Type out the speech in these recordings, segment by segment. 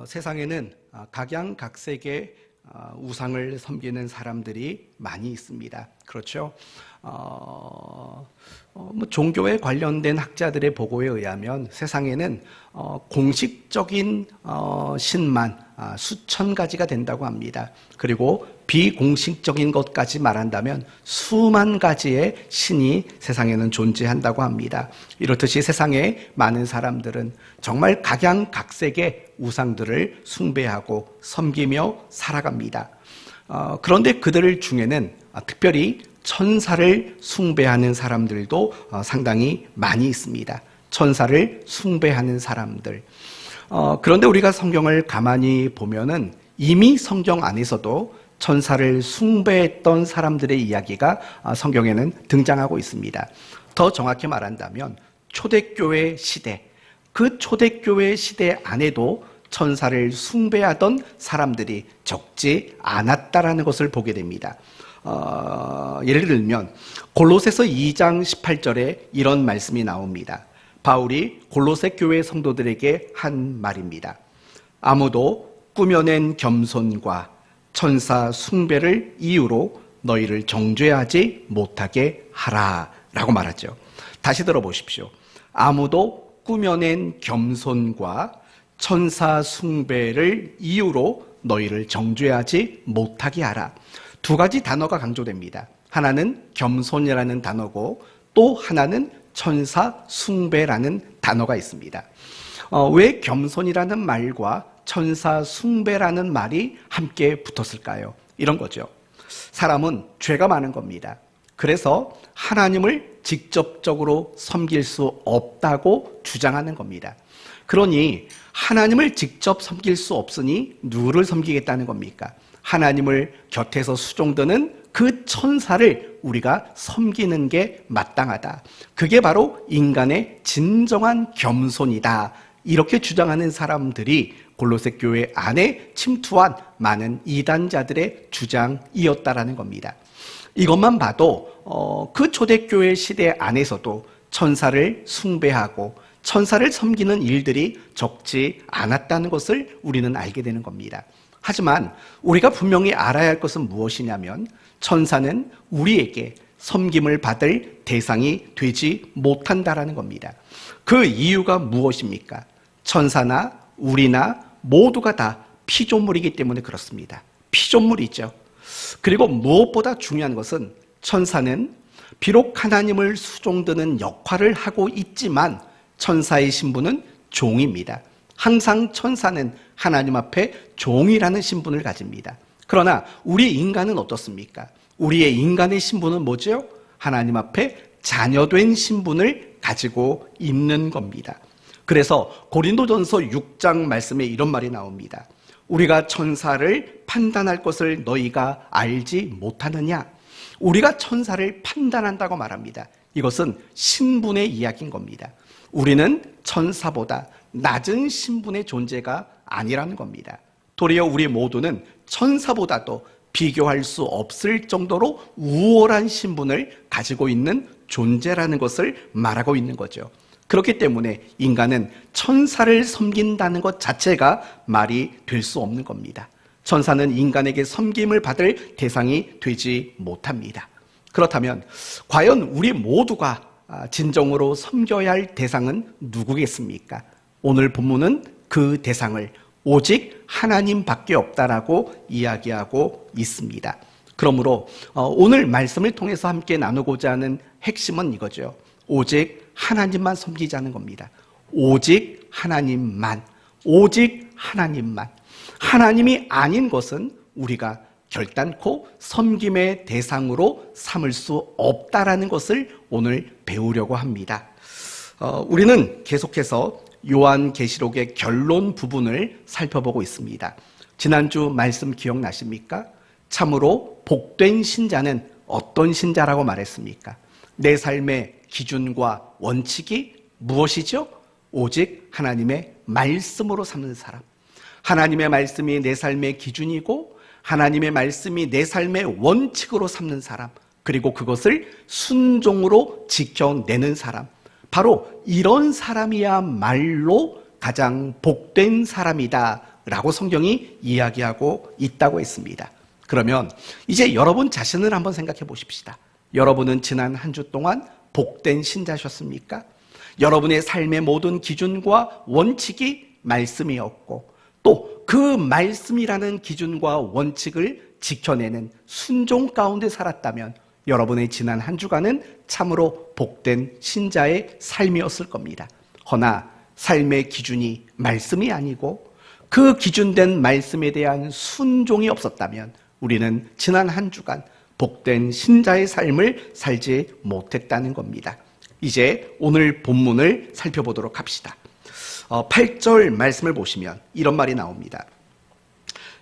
세상에는 각양각색의 우상을 섬기는 사람들이 많이 있습니다. 그렇죠? 종교에 관련된 학자들의 보고에 의하면 세상에는 공식적인 신만 수천 가지가 된다고 합니다. 그리고 비공식적인 것까지 말한다면 수만 가지의 신이 세상에는 존재한다고 합니다. 이렇듯이 세상에 많은 사람들은 정말 각양각색의 우상들을 숭배하고 섬기며 살아갑니다. 그런데 그들 중에는 특별히 천사를 숭배하는 사람들도 상당히 많이 있습니다. 천사를 숭배하는 사람들. 그런데 우리가 성경을 가만히 보면은 이미 성경 안에서도 천사를 숭배했던 사람들의 이야기가 성경에는 등장하고 있습니다. 더 정확히 말한다면 초대교회 시대, 그 초대교회 시대 안에도 천사를 숭배하던 사람들이 적지 않았다라는 것을 보게 됩니다. 예를 들면 골로새서 2장 18절에 이런 말씀이 나옵니다. 바울이 골로새 교회 성도들에게 한 말입니다. 아무도 꾸며낸 겸손과 천사 숭배를 이유로 너희를 정죄하지 못하게 하라 라고 말하죠. 다시 들어보십시오. 아무도 꾸며낸 겸손과 천사 숭배를 이유로 너희를 정죄하지 못하게 하라. 두 가지 단어가 강조됩니다. 하나는 겸손이라는 단어고 또 하나는 천사 숭배라는 단어가 있습니다. 왜 겸손이라는 말과 천사 숭배라는 말이 함께 붙었을까요? 이런 거죠. 사람은 죄가 많은 겁니다. 그래서 하나님을 직접적으로 섬길 수 없다고 주장하는 겁니다. 그러니 하나님을 직접 섬길 수 없으니 누구를 섬기겠다는 겁니까? 하나님을 곁에서 수종드는 그 천사를 우리가 섬기는 게 마땅하다. 그게 바로 인간의 진정한 겸손이다. 이렇게 주장하는 사람들이 골로새 교회 안에 침투한 많은 이단자들의 주장이었다라는 겁니다. 이것만 봐도 그 초대교회 시대 안에서도 천사를 숭배하고 천사를 섬기는 일들이 적지 않았다는 것을 우리는 알게 되는 겁니다. 하지만 우리가 분명히 알아야 할 것은 무엇이냐면 천사는 우리에게 섬김을 받을 대상이 되지 못한다라는 겁니다. 그 이유가 무엇입니까? 천사나 우리나 모두가 다 피조물이기 때문에 그렇습니다. 피조물이죠. 그리고 무엇보다 중요한 것은 천사는 비록 하나님을 수종드는 역할을 하고 있지만 천사의 신분은 종입니다. 항상 천사는 하나님 앞에 종이라는 신분을 가집니다. 그러나 우리 인간은 어떻습니까? 우리의 인간의 신분은 뭐죠? 하나님 앞에 자녀된 신분을 가지고 있는 겁니다. 그래서 고린도전서 6장 말씀에 이런 말이 나옵니다. 우리가 천사를 판단할 것을 너희가 알지 못하느냐? 우리가 천사를 판단한다고 말합니다. 이것은 신분의 이야기인 겁니다. 우리는 천사보다 낮은 신분의 존재가 아니라는 겁니다. 도리어 우리 모두는 천사보다도 비교할 수 없을 정도로 우월한 신분을 가지고 있는 존재라는 것을 말하고 있는 거죠. 그렇기 때문에 인간은 천사를 섬긴다는 것 자체가 말이 될 수 없는 겁니다. 천사는 인간에게 섬김을 받을 대상이 되지 못합니다. 그렇다면 과연 우리 모두가 진정으로 섬겨야 할 대상은 누구겠습니까? 오늘 본문은 그 대상을 오직 하나님밖에 없다라고 이야기하고 있습니다. 그러므로 오늘 말씀을 통해서 함께 나누고자 하는 핵심은 이거죠. 오직 하나님만 섬기자는 겁니다. 오직 하나님만, 오직 하나님만. 하나님이 아닌 것은 우리가 결단코 섬김의 대상으로 삼을 수 없다라는 것을 오늘 배우려고 합니다. 우리는 계속해서 요한계시록의 결론 부분을 살펴보고 있습니다. 지난주 말씀 기억나십니까? 참으로 복된 신자는 어떤 신자라고 말했습니까? 내 삶의 기준과 원칙이 무엇이죠? 오직 하나님의 말씀으로 삼는 사람. 하나님의 말씀이 내 삶의 기준이고 하나님의 말씀이 내 삶의 원칙으로 삼는 사람, 그리고 그것을 순종으로 지켜내는 사람, 바로 이런 사람이야말로 가장 복된 사람이다 라고 성경이 이야기하고 있다고 했습니다. 그러면 이제 여러분 자신을 한번 생각해 보십시다. 여러분은 지난 한 주 동안 복된 신자셨습니까? 여러분의 삶의 모든 기준과 원칙이 말씀이었고 또 그 말씀이라는 기준과 원칙을 지켜내는 순종 가운데 살았다면 여러분의 지난 한 주간은 참으로 복된 신자의 삶이었을 겁니다. 허나 삶의 기준이 말씀이 아니고 그 기준된 말씀에 대한 순종이 없었다면 우리는 지난 한 주간 복된 신자의 삶을 살지 못했다는 겁니다. 이제 오늘 본문을 살펴보도록 합시다. 8절 말씀을 보시면 이런 말이 나옵니다.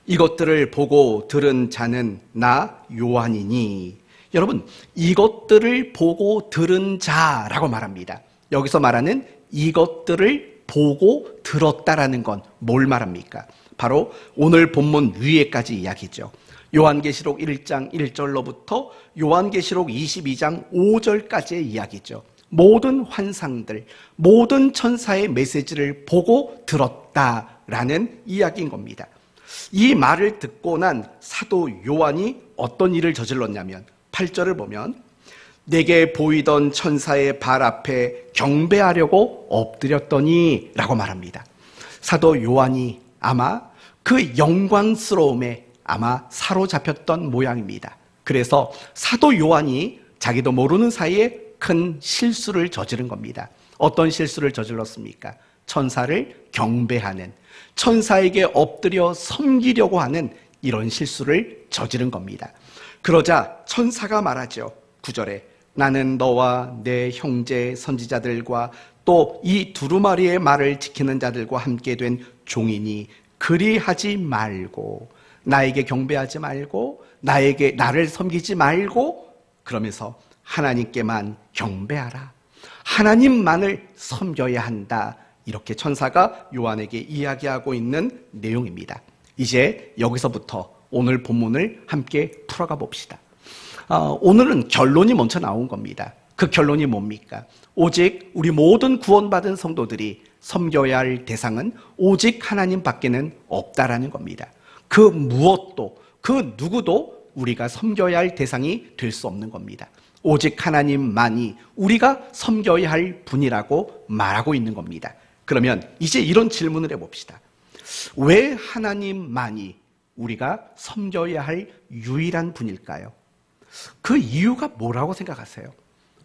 이것들을 보고 들은 자는 나 요한이니. 여러분, 이것들을 보고 들은 자라고 말합니다. 여기서 말하는 이것들을 보고 들었다라는 건 뭘 말합니까? 바로 오늘 본문 위에까지 이야기죠. 요한계시록 1장 1절로부터 요한계시록 22장 5절까지의 이야기죠. 모든 환상들, 모든 천사의 메시지를 보고 들었다라는 이야기인 겁니다. 이 말을 듣고 난 사도 요한이 어떤 일을 저질렀냐면 8절을 보면 내게 보이던 천사의 발 앞에 경배하려고 엎드렸더니 라고 말합니다. 사도 요한이 아마 그 영광스러움에 아마 사로잡혔던 모양입니다. 그래서 사도 요한이 자기도 모르는 사이에 큰 실수를 저지른 겁니다. 어떤 실수를 저질렀습니까? 천사를 경배하는, 천사에게 엎드려 섬기려고 하는 이런 실수를 저지른 겁니다. 그러자 천사가 말하죠. 9절에 나는 너와 내 형제 선지자들과 또 이 두루마리의 말을 지키는 자들과 함께 된 종이니 그리하지 말고 나에게 경배하지 말고 나를 섬기지 말고 그러면서 하나님께만 경배하라. 하나님만을 섬겨야 한다. 이렇게 천사가 요한에게 이야기하고 있는 내용입니다. 이제 여기서부터 오늘 본문을 함께 풀어가 봅시다. 오늘은 결론이 먼저 나온 겁니다. 그 결론이 뭡니까? 오직 우리 모든 구원받은 성도들이 섬겨야 할 대상은 오직 하나님밖에는 없다라는 겁니다. 그 무엇도, 그 누구도 우리가 섬겨야 할 대상이 될 수 없는 겁니다. 오직 하나님만이 우리가 섬겨야 할 분이라고 말하고 있는 겁니다. 그러면 이제 이런 질문을 해봅시다. 왜 하나님만이 우리가 섬겨야 할 유일한 분일까요? 그 이유가 뭐라고 생각하세요?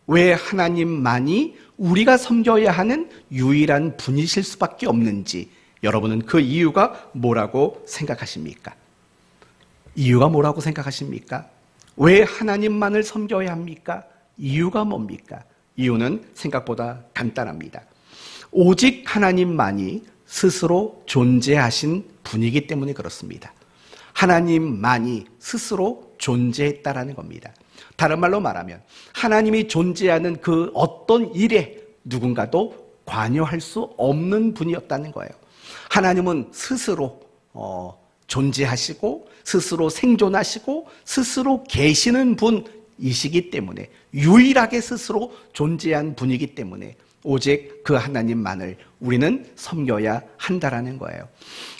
왜 하나님만이 우리가 섬겨야 하는 유일한 분이실 수밖에 없는지 여러분은 그 이유가 뭐라고 생각하십니까? 이유가 뭐라고 생각하십니까? 왜 하나님만을 섬겨야 합니까? 이유가 뭡니까? 이유는 생각보다 간단합니다. 오직 하나님만이 스스로 존재하신 분이기 때문에 그렇습니다. 하나님만이 스스로 존재했다라는 겁니다. 다른 말로 말하면 하나님이 존재하는 그 어떤 일에 누군가도 관여할 수 없는 분이었다는 거예요. 하나님은 스스로 존재하시고 스스로 생존하시고 스스로 계시는 분이시기 때문에 유일하게 스스로 존재한 분이기 때문에 오직 그 하나님만을 우리는 섬겨야 한다라는 거예요.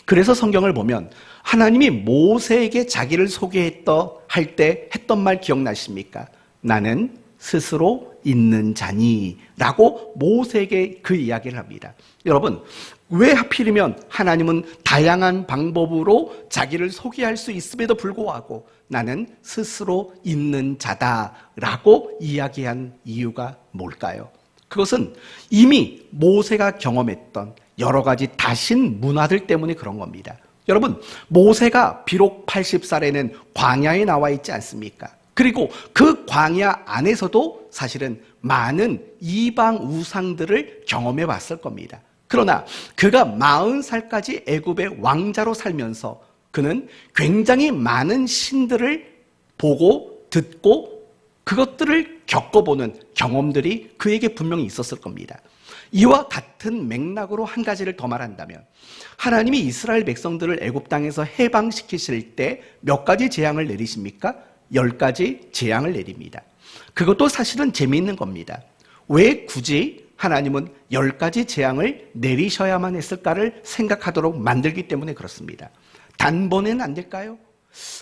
그래서 성경을 보면 하나님이 모세에게 자기를 할 때 했던 말 기억나십니까? 나는 스스로 있는 자니 라고 모세에게 그 이야기를 합니다. 여러분, 왜 하필이면 하나님은 다양한 방법으로 자기를 소개할 수 있음에도 불구하고 나는 스스로 있는 자다라고 이야기한 이유가 뭘까요? 그것은 이미 모세가 경험했던 여러 가지 다신 문화들 때문에 그런 겁니다. 여러분, 모세가 비록 80살에는 광야에 나와 있지 않습니까? 그리고 그 광야 안에서도 사실은 많은 이방 우상들을 경험해 봤을 겁니다. 그러나 그가 40살까지 애굽의 왕자로 살면서 그는 굉장히 많은 신들을 보고 듣고 그것들을 겪어보는 경험들이 그에게 분명히 있었을 겁니다. 이와 같은 맥락으로 한 가지를 더 말한다면 하나님이 이스라엘 백성들을 애굽 땅에서 해방시키실 때 몇 가지 재앙을 내리십니까? 10가지 재앙을 내립니다. 그것도 사실은 재미있는 겁니다. 왜 굳이 하나님은 10가지 재앙을 내리셔야만 했을까를 생각하도록 만들기 때문에 그렇습니다. 단번에는 안 될까요?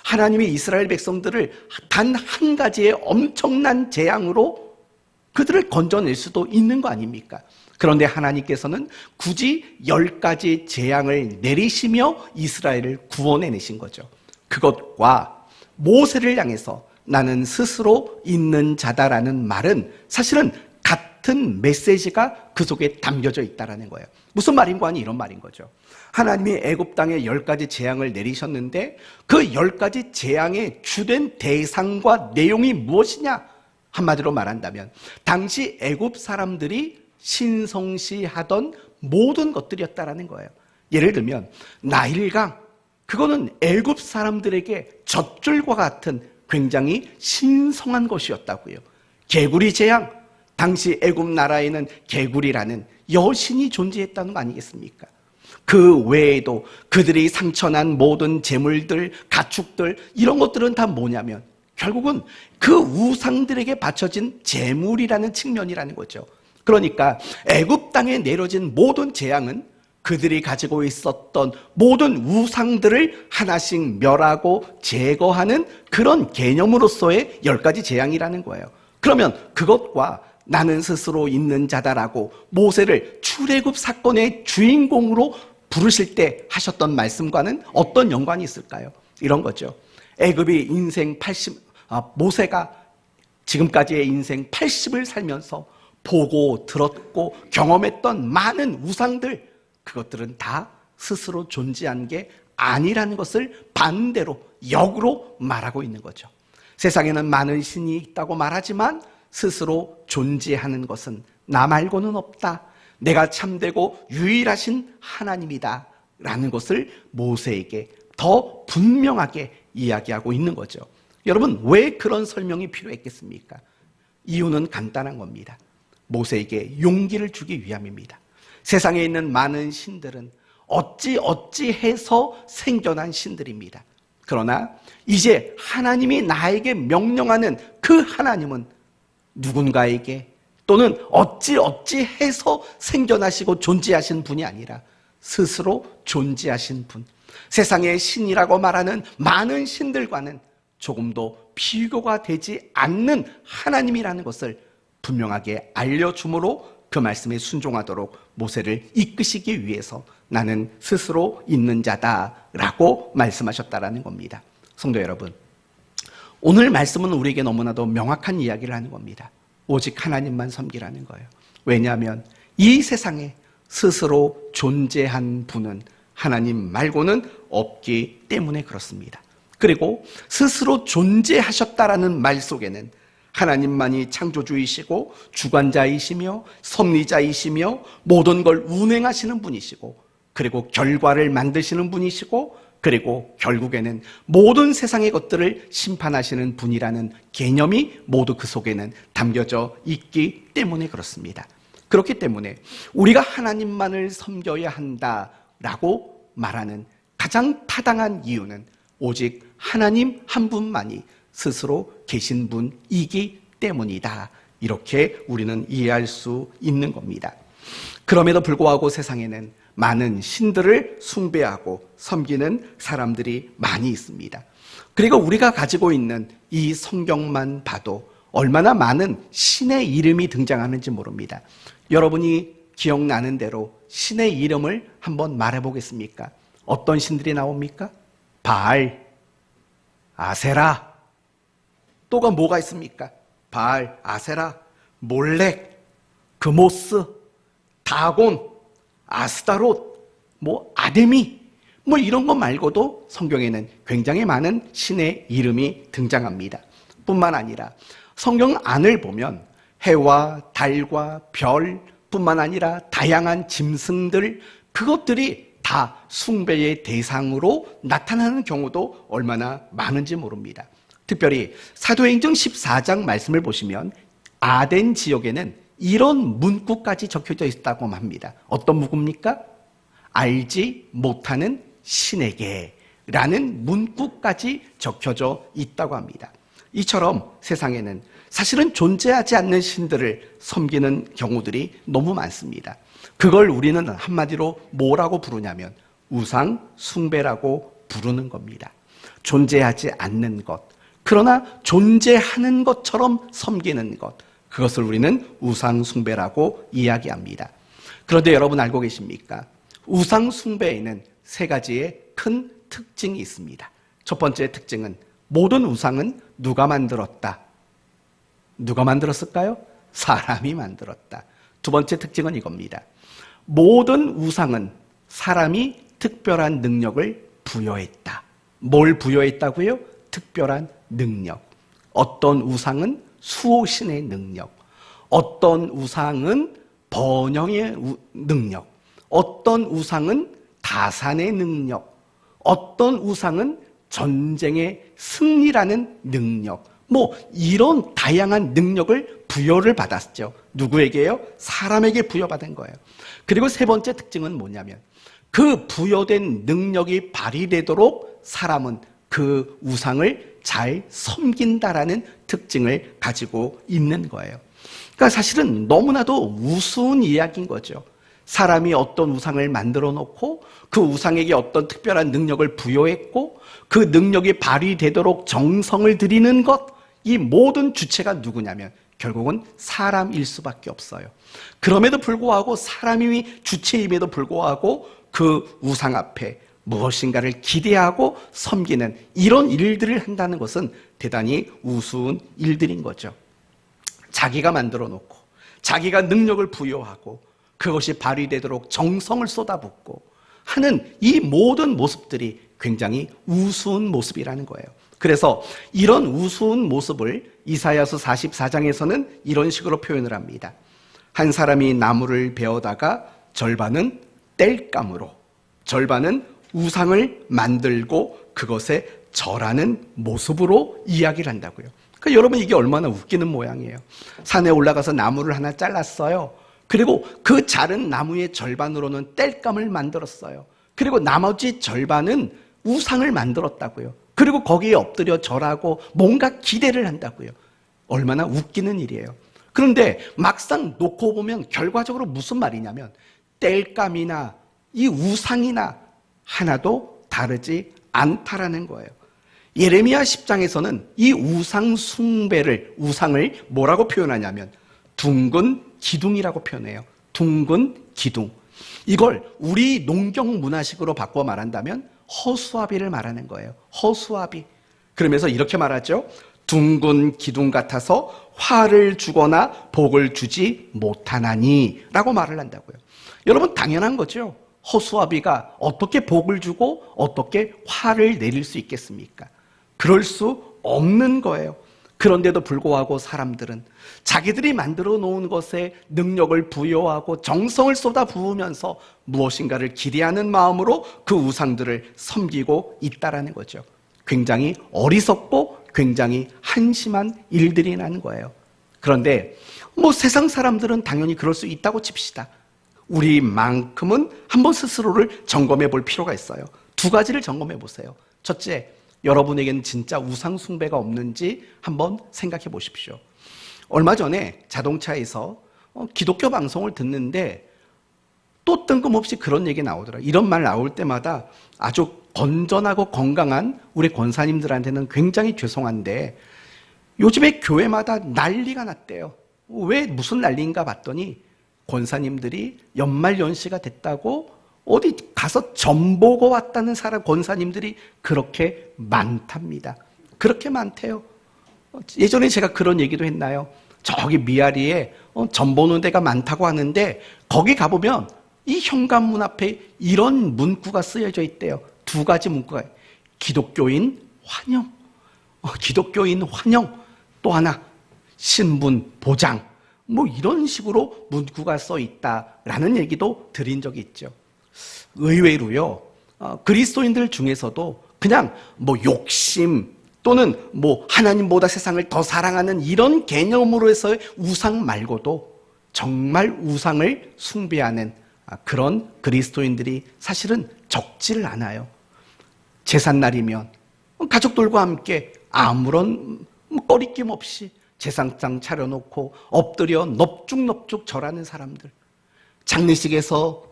하나님이 이스라엘 백성들을 단 한 가지의 엄청난 재앙으로 그들을 건져낼 수도 있는 거 아닙니까? 그런데 하나님께서는 굳이 10가지 재앙을 내리시며 이스라엘을 구원해내신 거죠. 그것과 모세를 향해서 나는 스스로 있는 자다라는 말은 사실은 같은 메시지가 그 속에 담겨져 있다는 거예요. 무슨 말인고 하니 이런 말인 거죠. 하나님이 애굽 땅에 10가지 재앙을 내리셨는데 그 10가지 재앙의 주된 대상과 내용이 무엇이냐? 한마디로 말한다면 당시 애굽 사람들이 신성시하던 모든 것들이었다라는 거예요. 예를 들면 나일강, 그거는 애굽 사람들에게 젖줄과 같은 굉장히 신성한 것이었다고요. 개구리 재앙, 당시 애굽 나라에는 개구리라는 여신이 존재했다는 거 아니겠습니까? 그 외에도 그들이 상처난 모든 재물들, 가축들 이런 것들은 다 뭐냐면 결국은 그 우상들에게 바쳐진 재물이라는 측면이라는 거죠. 그러니까 애굽 땅에 내려진 모든 재앙은 그들이 가지고 있었던 모든 우상들을 하나씩 멸하고 제거하는 그런 개념으로서의 10가지 재앙이라는 거예요. 그러면 그것과 나는 스스로 있는 자다라고 모세를 출애굽 사건의 주인공으로 부르실 때 하셨던 말씀과는 어떤 연관이 있을까요? 이런 거죠. 애굽이 모세가 지금까지의 인생 80을 살면서 보고 들었고 경험했던 많은 우상들, 그것들은 다 스스로 존재한 게 아니라는 것을 반대로 역으로 말하고 있는 거죠. 세상에는 많은 신이 있다고 말하지만 스스로 존재하는 것은 나 말고는 없다. 내가 참되고 유일하신 하나님이다 라는 것을 모세에게 더 분명하게 이야기하고 있는 거죠. 여러분, 왜 그런 설명이 필요했겠습니까? 이유는 간단한 겁니다. 모세에게 용기를 주기 위함입니다. 세상에 있는 많은 신들은 어찌해서 생겨난 신들입니다. 그러나 이제 하나님이 나에게 명령하는 그 하나님은 누군가에게 또는 어찌해서 생겨나시고 존재하신 분이 아니라 스스로 존재하신 분, 세상의 신이라고 말하는 많은 신들과는 조금도 비교가 되지 않는 하나님이라는 것을 분명하게 알려주므로 그 말씀에 순종하도록 모세를 이끄시기 위해서 나는 스스로 있는 자다라고 말씀하셨다라는 겁니다. 성도 여러분, 오늘 말씀은 우리에게 너무나도 명확한 이야기를 하는 겁니다. 오직 하나님만 섬기라는 거예요. 왜냐하면 이 세상에 스스로 존재한 분은 하나님 말고는 없기 때문에 그렇습니다. 그리고 스스로 존재하셨다라는 말 속에는 하나님만이 창조주이시고 주관자이시며 섭리자이시며 모든 걸 운행하시는 분이시고 그리고 결과를 만드시는 분이시고 그리고 결국에는 모든 세상의 것들을 심판하시는 분이라는 개념이 모두 그 속에는 담겨져 있기 때문에 그렇습니다. 그렇기 때문에 우리가 하나님만을 섬겨야 한다라고 말하는 가장 타당한 이유는 오직 하나님 한 분만이 스스로 계신 분이기 때문이다. 이렇게 우리는 이해할 수 있는 겁니다. 그럼에도 불구하고 세상에는 많은 신들을 숭배하고 섬기는 사람들이 많이 있습니다. 그리고 우리가 가지고 있는 이 성경만 봐도 얼마나 많은 신의 이름이 등장하는지 모릅니다. 여러분이 기억나는 대로 신의 이름을 한번 말해보겠습니까? 어떤 신들이 나옵니까? 바알, 아세라, 또가 뭐가 있습니까? 바알, 아세라, 몰렉, 그모스, 다곤, 아스타롯, 아데미, 이런 것 말고도 성경에는 굉장히 많은 신의 이름이 등장합니다. 뿐만 아니라 성경 안을 보면 해와 달과 별 뿐만 아니라 다양한 짐승들, 그것들이 다 숭배의 대상으로 나타나는 경우도 얼마나 많은지 모릅니다. 특별히 사도행전 14장 말씀을 보시면 아덴 지역에는 이런 문구까지 적혀져 있다고 합니다. 어떤 문구입니까? 알지 못하는 신에게 라는 문구까지 적혀져 있다고 합니다. 이처럼 세상에는 사실은 존재하지 않는 신들을 섬기는 경우들이 너무 많습니다. 그걸 우리는 한마디로 뭐라고 부르냐면 우상 숭배라고 부르는 겁니다. 존재하지 않는 것, 그러나 존재하는 것처럼 섬기는 것, 그것을 우리는 우상 숭배라고 이야기합니다. 그런데 여러분 알고 계십니까? 우상 숭배에는 세 가지의 큰 특징이 있습니다. 첫 번째 특징은 모든 우상은 누가 만들었다? 누가 만들었을까요? 사람이 만들었다. 두 번째 특징은 이겁니다. 모든 우상은 사람이 특별한 능력을 부여했다. 뭘 부여했다고요? 특별한 능력. 어떤 우상은 수호신의 능력, 어떤 우상은 번영의 능력, 어떤 우상은 다산의 능력, 어떤 우상은 전쟁의 승리라는 능력, 이런 다양한 능력을 부여를 받았죠. 누구에게요? 사람에게 부여받은 거예요. 그리고 세 번째 특징은 뭐냐면 그 부여된 능력이 발휘되도록 사람은 그 우상을 잘 섬긴다라는 특징을 가지고 있는 거예요. 그러니까 사실은 너무나도 우스운 이야기인 거죠. 사람이 어떤 우상을 만들어 놓고 그 우상에게 어떤 특별한 능력을 부여했고 그 능력이 발휘되도록 정성을 들이는 것, 이 모든 주체가 누구냐면 결국은 사람일 수밖에 없어요. 그럼에도 불구하고 사람이 주체임에도 불구하고 그 우상 앞에 무엇인가를 기대하고 섬기는 이런 일들을 한다는 것은 대단히 우스운 일들인 거죠. 자기가 만들어 놓고 자기가 능력을 부여하고 그것이 발휘되도록 정성을 쏟아붓고 하는 이 모든 모습들이 굉장히 우스운 모습이라는 거예요. 그래서 이런 우스운 모습을 이사야서 44장에서는 이런 식으로 표현을 합니다. 한 사람이 나무를 베어다가 절반은 땔감으로, 절반은 우상을 만들고 그것에 절하는 모습으로 이야기를 한다고요. 그러니까 여러분 이게 얼마나 웃기는 모양이에요. 산에 올라가서 나무를 하나 잘랐어요. 그리고 그 자른 나무의 절반으로는 땔감을 만들었어요. 그리고 나머지 절반은 우상을 만들었다고요. 그리고 거기에 엎드려 절하고 뭔가 기대를 한다고요. 얼마나 웃기는 일이에요. 그런데 막상 놓고 보면 결과적으로 무슨 말이냐면 땔감이나 이 우상이나 하나도 다르지 않다라는 거예요. 예레미야 10장에서는 이 우상 숭배를, 우상을 뭐라고 표현하냐면 둥근 기둥이라고 표현해요. 둥근 기둥. 이걸 우리 농경 문화식으로 바꿔 말한다면 허수아비를 말하는 거예요. 허수아비. 그러면서 이렇게 말하죠. 둥근 기둥 같아서 화를 주거나 복을 주지 못하나니 라고 말을 한다고요. 여러분 당연한 거죠. 허수아비가 어떻게 복을 주고 어떻게 화를 내릴 수 있겠습니까? 그럴 수 없는 거예요. 그런데도 불구하고 사람들은 자기들이 만들어 놓은 것에 능력을 부여하고 정성을 쏟아 부으면서 무엇인가를 기대하는 마음으로 그 우상들을 섬기고 있다라는 거죠. 굉장히 어리석고 굉장히 한심한 일들이 나는 거예요. 그런데 세상 사람들은 당연히 그럴 수 있다고 칩시다. 우리만큼은 한번 스스로를 점검해 볼 필요가 있어요. 두 가지를 점검해 보세요. 첫째, 여러분에게는 진짜 우상 숭배가 없는지 한번 생각해 보십시오. 얼마 전에 자동차에서 기독교 방송을 듣는데 또 뜬금없이 그런 얘기 나오더라고요. 이런 말 나올 때마다 아주 건전하고 건강한 우리 권사님들한테는 굉장히 죄송한데 요즘에 교회마다 난리가 났대요. 왜 무슨 난리인가 봤더니 권사님들이 연말연시가 됐다고 어디 가서 점 보고 왔다는 사람 권사님들이 그렇게 많답니다. 그렇게 많대요. 예전에 제가 그런 얘기도 했나요? 저기 미아리에 점 보는 데가 많다고 하는데 거기 가보면 이 현관문 앞에 이런 문구가 쓰여져 있대요. 두 가지 문구가 기독교인 환영, 기독교인 환영, 또 하나 신분 보장, 이런 식으로 문구가 써 있다라는 얘기도 드린 적이 있죠. 의외로요, 그리스도인들 중에서도 그냥 욕심 또는 하나님보다 세상을 더 사랑하는 이런 개념으로 해서의 우상 말고도 정말 우상을 숭배하는 그런 그리스도인들이 사실은 적지를 않아요. 제삿날이면 가족들과 함께 아무런 꺼리낌 없이 제사상 차려놓고 엎드려 넙죽넙죽 절하는 사람들, 장례식에서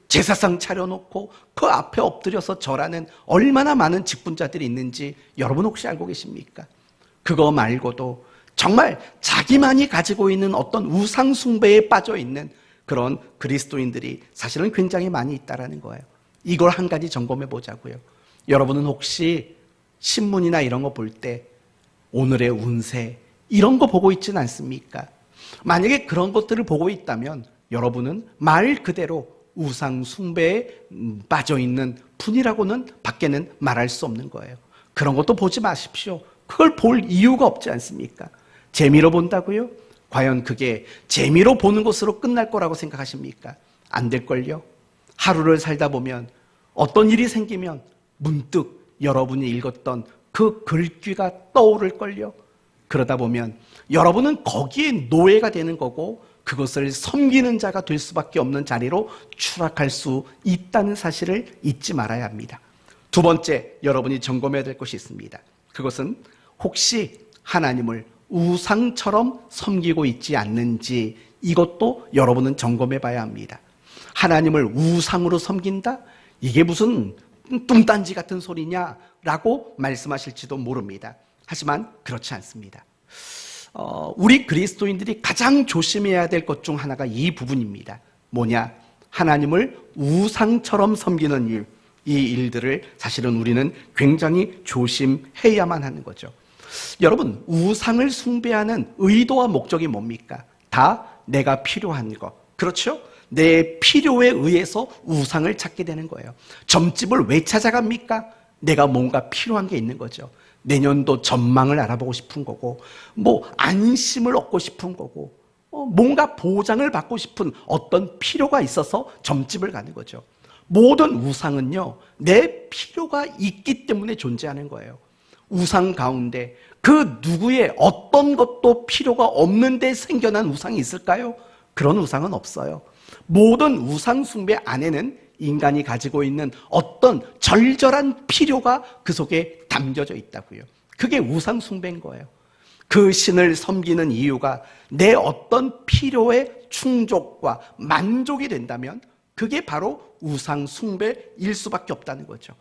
제사상 차려놓고 그 앞에 엎드려서 절하는 얼마나 많은 직분자들이 있는지 여러분 혹시 알고 계십니까? 그거 말고도 정말 자기만이 가지고 있는 어떤 우상 숭배에 빠져 있는 그런 그리스도인들이 사실은 굉장히 많이 있다라는 거예요. 이걸 한 가지 점검해 보자고요. 여러분은 혹시 신문이나 이런 거 볼 때 오늘의 운세 이런 거 보고 있지는 않습니까? 만약에 그런 것들을 보고 있다면 여러분은 말 그대로 우상 숭배에 빠져 있는 분이라고는 밖에는 말할 수 없는 거예요. 그런 것도 보지 마십시오. 그걸 볼 이유가 없지 않습니까? 재미로 본다고요? 과연 그게 재미로 보는 것으로 끝날 거라고 생각하십니까? 안 될걸요? 하루를 살다 보면 어떤 일이 생기면 문득 여러분이 읽었던 그 글귀가 떠오를걸요? 그러다 보면 여러분은 거기에 노예가 되는 거고 그것을 섬기는 자가 될 수밖에 없는 자리로 추락할 수 있다는 사실을 잊지 말아야 합니다. 두 번째, 여러분이 점검해야 될 것이 있습니다. 그것은 혹시 하나님을 우상처럼 섬기고 있지 않는지 이것도 여러분은 점검해 봐야 합니다. 하나님을 우상으로 섬긴다? 이게 무슨 뚱딴지 같은 소리냐라고 말씀하실지도 모릅니다. 하지만 그렇지 않습니다. 우리 그리스도인들이 가장 조심해야 될 것 중 하나가 이 부분입니다. 뭐냐? 하나님을 우상처럼 섬기는 일, 이 일들을 사실은 우리는 굉장히 조심해야만 하는 거죠. 여러분, 우상을 숭배하는 의도와 목적이 뭡니까? 다 내가 필요한 거. 그렇죠? 내 필요에 의해서 우상을 찾게 되는 거예요. 점집을 왜 찾아갑니까? 내가 뭔가 필요한 게 있는 거죠. 내년도 전망을 알아보고 싶은 거고, 안심을 얻고 싶은 거고, 뭔가 보장을 받고 싶은 어떤 필요가 있어서 점집을 가는 거죠. 모든 우상은요, 내 필요가 있기 때문에 존재하는 거예요. 우상 가운데 그 누구의 어떤 것도 필요가 없는데 생겨난 우상이 있을까요? 그런 우상은 없어요. 모든 우상 숭배 안에는 인간이 가지고 있는 어떤 절절한 필요가 그 속에 담겨져 있다고요. 그게 우상 숭배인 거예요. 그 신을 섬기는 이유가 내 어떤 필요의 충족과 만족이 된다면 그게 바로 우상 숭배일 수밖에 없다는 거죠.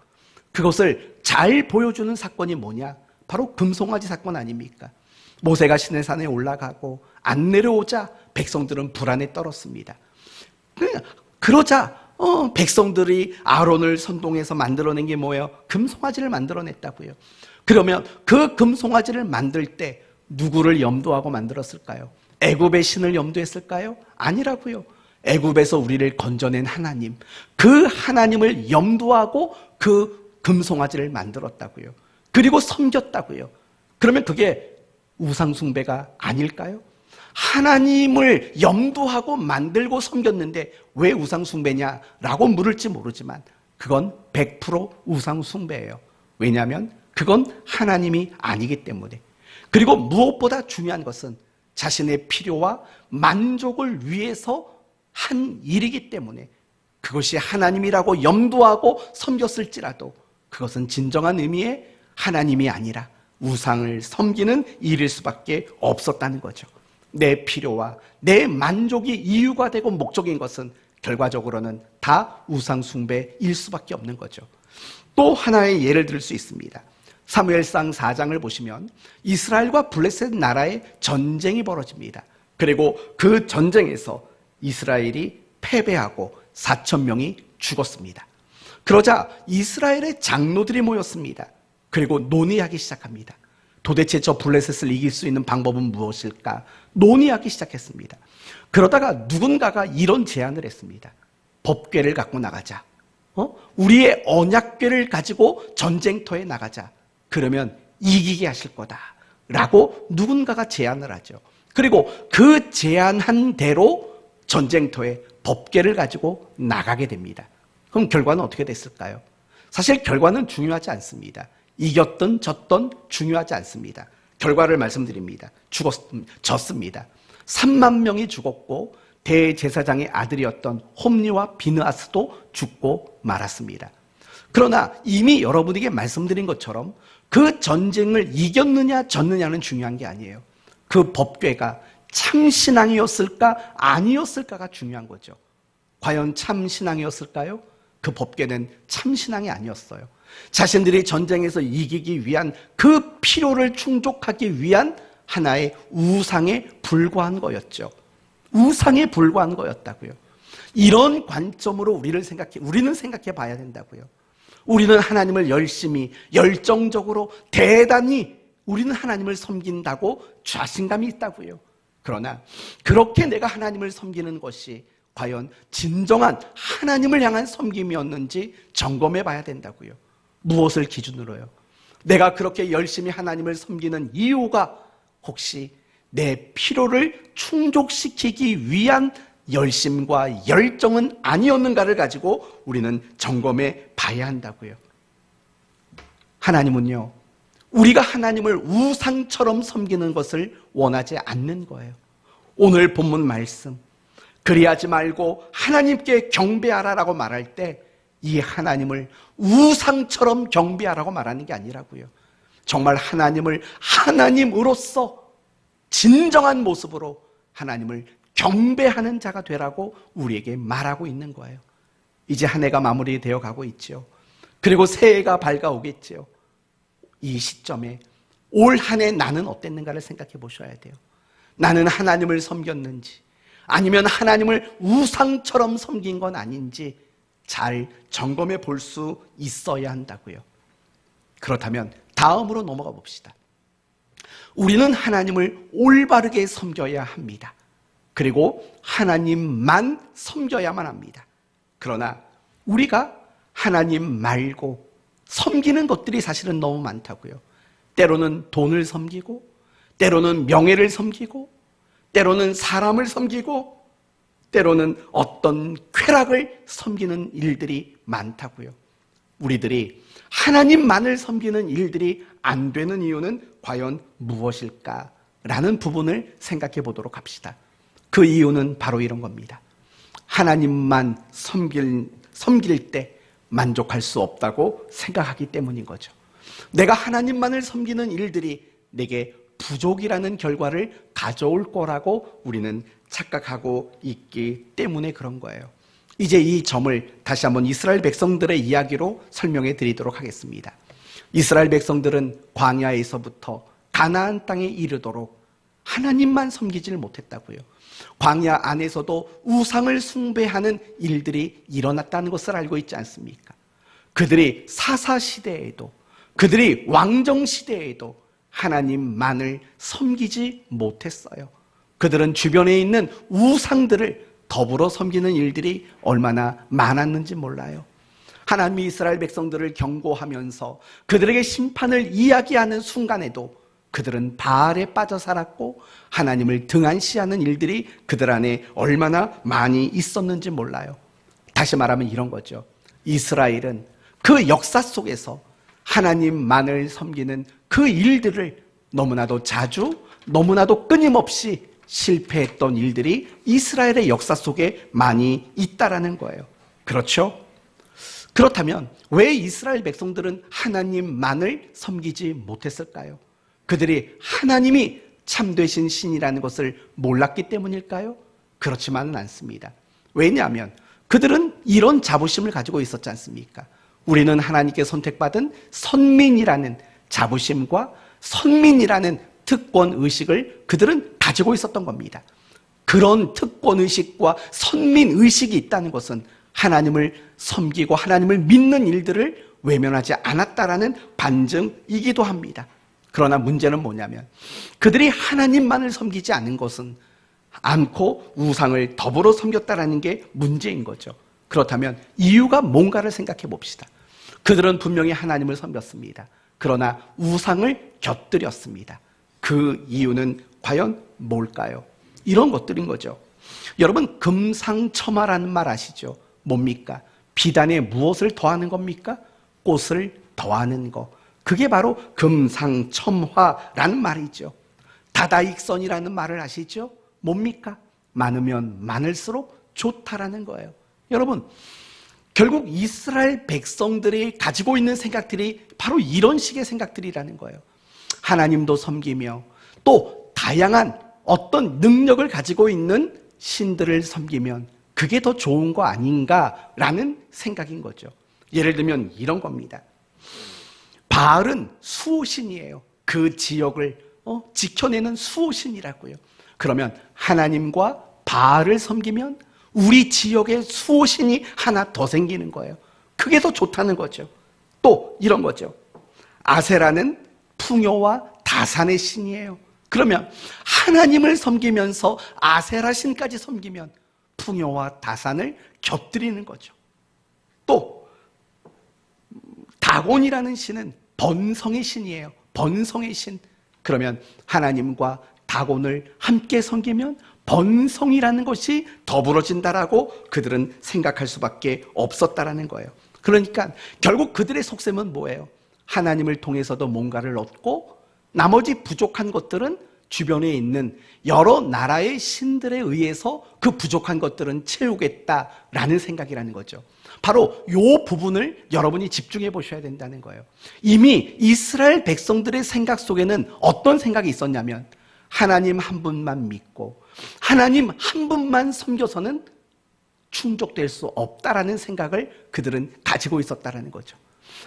그것을 잘 보여주는 사건이 뭐냐? 바로 금송아지 사건 아닙니까? 모세가 시내산에 올라가고 안 내려오자 백성들은 불안에 떨었습니다. 그러자 백성들이 아론을 선동해서 만들어낸 게 뭐예요? 금송아지를 만들어냈다고요. 그러면 그 금송아지를 만들 때 누구를 염두하고 만들었을까요? 애굽의 신을 염두했을까요? 아니라고요. 애굽에서 우리를 건져낸 하나님, 그 하나님을 염두하고 그 금송아지를 만들었다고요. 그리고 섬겼다고요. 그러면 그게 우상숭배가 아닐까요? 하나님을 염두하고 만들고 섬겼는데 왜 우상숭배냐라고 물을지 모르지만 그건 100% 우상숭배예요. 왜냐하면 그건 하나님이 아니기 때문에. 그리고 무엇보다 중요한 것은 자신의 필요와 만족을 위해서 한 일이기 때문에 그것이 하나님이라고 염두하고 섬겼을지라도 그것은 진정한 의미의 하나님이 아니라 우상을 섬기는 일일 수밖에 없었다는 거죠. 내 필요와 내 만족이 이유가 되고 목적인 것은 결과적으로는 다 우상 숭배일 수밖에 없는 거죠. 또 하나의 예를 들 수 있습니다. 사무엘상 4장을 보시면 이스라엘과 블레셋 나라의 전쟁이 벌어집니다. 그리고 그 전쟁에서 이스라엘이 패배하고 4,000명이 죽었습니다. 그러자 이스라엘의 장로들이 모였습니다. 그리고 논의하기 시작합니다. 도대체 저 블레셋을 이길 수 있는 방법은 무엇일까? 논의하기 시작했습니다. 그러다가 누군가가 이런 제안을 했습니다. 법궤를 갖고 나가자. 우리의 언약궤를 가지고 전쟁터에 나가자. 그러면 이기게 하실 거다. 라고 누군가가 제안을 하죠. 그리고 그 제안한 대로 전쟁터에 법궤를 가지고 나가게 됩니다. 그럼 결과는 어떻게 됐을까요? 사실 결과는 중요하지 않습니다. 이겼든 졌든 중요하지 않습니다. 결과를 말씀드립니다. 졌습니다. 3만 명이 죽었고 대제사장의 아들이었던 홈리와 비느하스도 죽고 말았습니다. 그러나 이미 여러분에게 말씀드린 것처럼 그 전쟁을 이겼느냐 졌느냐는 중요한 게 아니에요. 그 법궤가 참신앙이었을까 아니었을까가 중요한 거죠. 과연 참신앙이었을까요? 그 법궤는 참신앙이 아니었어요. 자신들이 전쟁에서 이기기 위한 그 필요를 충족하기 위한 하나의 우상에 불과한 거였죠. 우상에 불과한 거였다고요. 이런 관점으로 우리는 생각해 봐야 된다고요. 우리는 하나님을 열심히, 열정적으로, 대단히 우리는 하나님을 섬긴다고 자신감이 있다고요. 그러나 그렇게 내가 하나님을 섬기는 것이 과연 진정한 하나님을 향한 섬김이었는지 점검해 봐야 된다고요. 무엇을 기준으로요? 내가 그렇게 열심히 하나님을 섬기는 이유가 혹시 내 필요를 충족시키기 위한 열심과 열정은 아니었는가를 가지고 우리는 점검해 봐야 한다고요. 하나님은요, 우리가 하나님을 우상처럼 섬기는 것을 원하지 않는 거예요. 오늘 본문 말씀, 그리하지 말고 하나님께 경배하라라고 말할 때 이 하나님을 우상처럼 경배하라고 말하는 게 아니라고요. 정말 하나님을 하나님으로서 진정한 모습으로 하나님을 경배하는 자가 되라고 우리에게 말하고 있는 거예요. 이제 한 해가 마무리되어 가고 있죠. 그리고 새해가 밝아오겠죠. 이 시점에 올 한 해 나는 어땠는가를 생각해 보셔야 돼요. 나는 하나님을 섬겼는지 아니면 하나님을 우상처럼 섬긴 건 아닌지 잘 점검해 볼 수 있어야 한다고요. 그렇다면 다음으로 넘어가 봅시다. 우리는 하나님을 올바르게 섬겨야 합니다. 그리고 하나님만 섬겨야만 합니다. 그러나 우리가 하나님 말고 섬기는 것들이 사실은 너무 많다고요. 때로는 돈을 섬기고, 때로는 명예를 섬기고, 때로는 사람을 섬기고, 때로는 어떤 쾌락을 섬기는 일들이 많다고요. 우리들이 하나님만을 섬기는 일들이 안 되는 이유는 과연 무엇일까라는 부분을 생각해 보도록 합시다. 그 이유는 바로 이런 겁니다. 하나님만 섬길 때 만족할 수 없다고 생각하기 때문인 거죠. 내가 하나님만을 섬기는 일들이 내게 부족이라는 결과를 가져올 거라고 우리는 착각하고 있기 때문에 그런 거예요. 이제 이 점을 다시 한번 이스라엘 백성들의 이야기로 설명해 드리도록 하겠습니다. 이스라엘 백성들은 광야에서부터 가나안 땅에 이르도록 하나님만 섬기지를 못했다고요. 광야 안에서도 우상을 숭배하는 일들이 일어났다는 것을 알고 있지 않습니까? 그들이 사사시대에도, 그들이 왕정시대에도 하나님만을 섬기지 못했어요. 그들은 주변에 있는 우상들을 더불어 섬기는 일들이 얼마나 많았는지 몰라요. 하나님이 이스라엘 백성들을 경고하면서 그들에게 심판을 이야기하는 순간에도 그들은 바알에 빠져 살았고 하나님을 등한시하는 일들이 그들 안에 얼마나 많이 있었는지 몰라요. 다시 말하면 이런 거죠. 이스라엘은 그 역사 속에서 하나님만을 섬기는 그 일들을 너무나도 자주, 너무나도 끊임없이 실패했던 일들이 이스라엘의 역사 속에 많이 있다라는 거예요. 그렇죠? 그렇다면 왜 이스라엘 백성들은 하나님만을 섬기지 못했을까요? 그들이 하나님이 참되신 신이라는 것을 몰랐기 때문일까요? 그렇지만은 않습니다. 왜냐하면 그들은 이런 자부심을 가지고 있었지 않습니까? 우리는 하나님께 선택받은 선민이라는 자부심과 선민이라는 특권의식을 그들은 가지고 있었던 겁니다. 그런 특권의식과 선민의식이 있다는 것은 하나님을 섬기고 하나님을 믿는 일들을 외면하지 않았다라는 반증이기도 합니다. 그러나 문제는 뭐냐면 그들이 하나님만을 섬기지 않고 우상을 더불어 섬겼다라는 게 문제인 거죠. 그렇다면 이유가 뭔가를 생각해 봅시다. 그들은 분명히 하나님을 섬겼습니다. 그러나 우상을 곁들였습니다. 그 이유는 과연 뭘까요? 이런 것들인 거죠. 여러분, 금상첨화라는 말 아시죠? 뭡니까? 비단에 무엇을 더하는 겁니까? 꽃을 더하는 거. 그게 바로 금상첨화라는 말이죠. 다다익선이라는 말을 아시죠? 뭡니까? 많으면 많을수록 좋다라는 거예요. 여러분, 결국 이스라엘 백성들이 가지고 있는 생각들이 바로 이런 식의 생각들이라는 거예요. 하나님도 섬기며 또 다양한 어떤 능력을 가지고 있는 신들을 섬기면 그게 더 좋은 거 아닌가라는 생각인 거죠. 예를 들면 이런 겁니다. 바알은 수호신이에요. 그 지역을 지켜내는 수호신이라고요. 그러면 하나님과 바알을 섬기면 우리 지역에 수호신이 하나 더 생기는 거예요. 그게 더 좋다는 거죠. 또 이런 거죠. 아세라는 풍요와 다산의 신이에요. 그러면 하나님을 섬기면서 아세라 신까지 섬기면 풍요와 다산을 곁들이는 거죠. 또 다곤이라는 신은 번성의 신이에요. 번성의 신. 그러면 하나님과 다곤을 함께 섬기면 번성이라는 것이 더불어진다라고 그들은 생각할 수밖에 없었다라는 거예요. 그러니까 결국 그들의 속셈은 뭐예요? 하나님을 통해서도 뭔가를 얻고 나머지 부족한 것들은 주변에 있는 여러 나라의 신들에 의해서 그 부족한 것들은 채우겠다라는 생각이라는 거죠. 바로 이 부분을 여러분이 집중해 보셔야 된다는 거예요. 이미 이스라엘 백성들의 생각 속에는 어떤 생각이 있었냐면 하나님 한 분만 믿고 하나님 한 분만 섬겨서는 충족될 수 없다라는 생각을 그들은 가지고 있었다라는 거죠.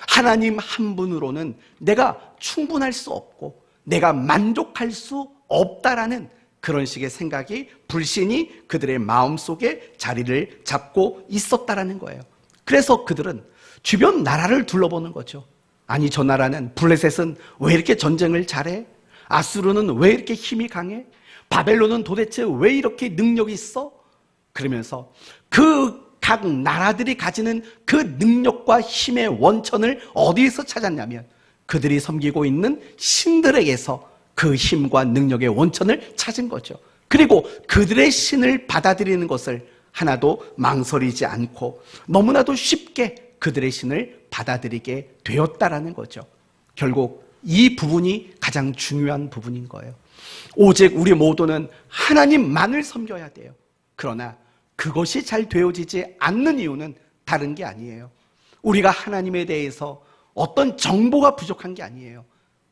하나님 한 분으로는 내가 충분할 수 없고 내가 만족할 수 없다라는 그런 식의 생각이 불신이 그들의 마음속에 자리를 잡고 있었다라는 거예요. 그래서 그들은 주변 나라를 둘러보는 거죠. 아니 저 나라는 블레셋은 왜 이렇게 전쟁을 잘해? 아수르는 왜 이렇게 힘이 강해? 바벨론은 도대체 왜 이렇게 능력이 있어? 그러면서 그 각 나라들이 가지는 그 능력과 힘의 원천을 어디에서 찾았냐면 그들이 섬기고 있는 신들에게서 그 힘과 능력의 원천을 찾은 거죠. 그리고 그들의 신을 받아들이는 것을 하나도 망설이지 않고 너무나도 쉽게 그들의 신을 받아들이게 되었다라는 거죠. 결국 이 부분이 가장 중요한 부분인 거예요. 오직 우리 모두는 하나님만을 섬겨야 돼요. 그러나 그것이 잘 되어지지 않는 이유는 다른 게 아니에요. 우리가 하나님에 대해서 어떤 정보가 부족한 게 아니에요.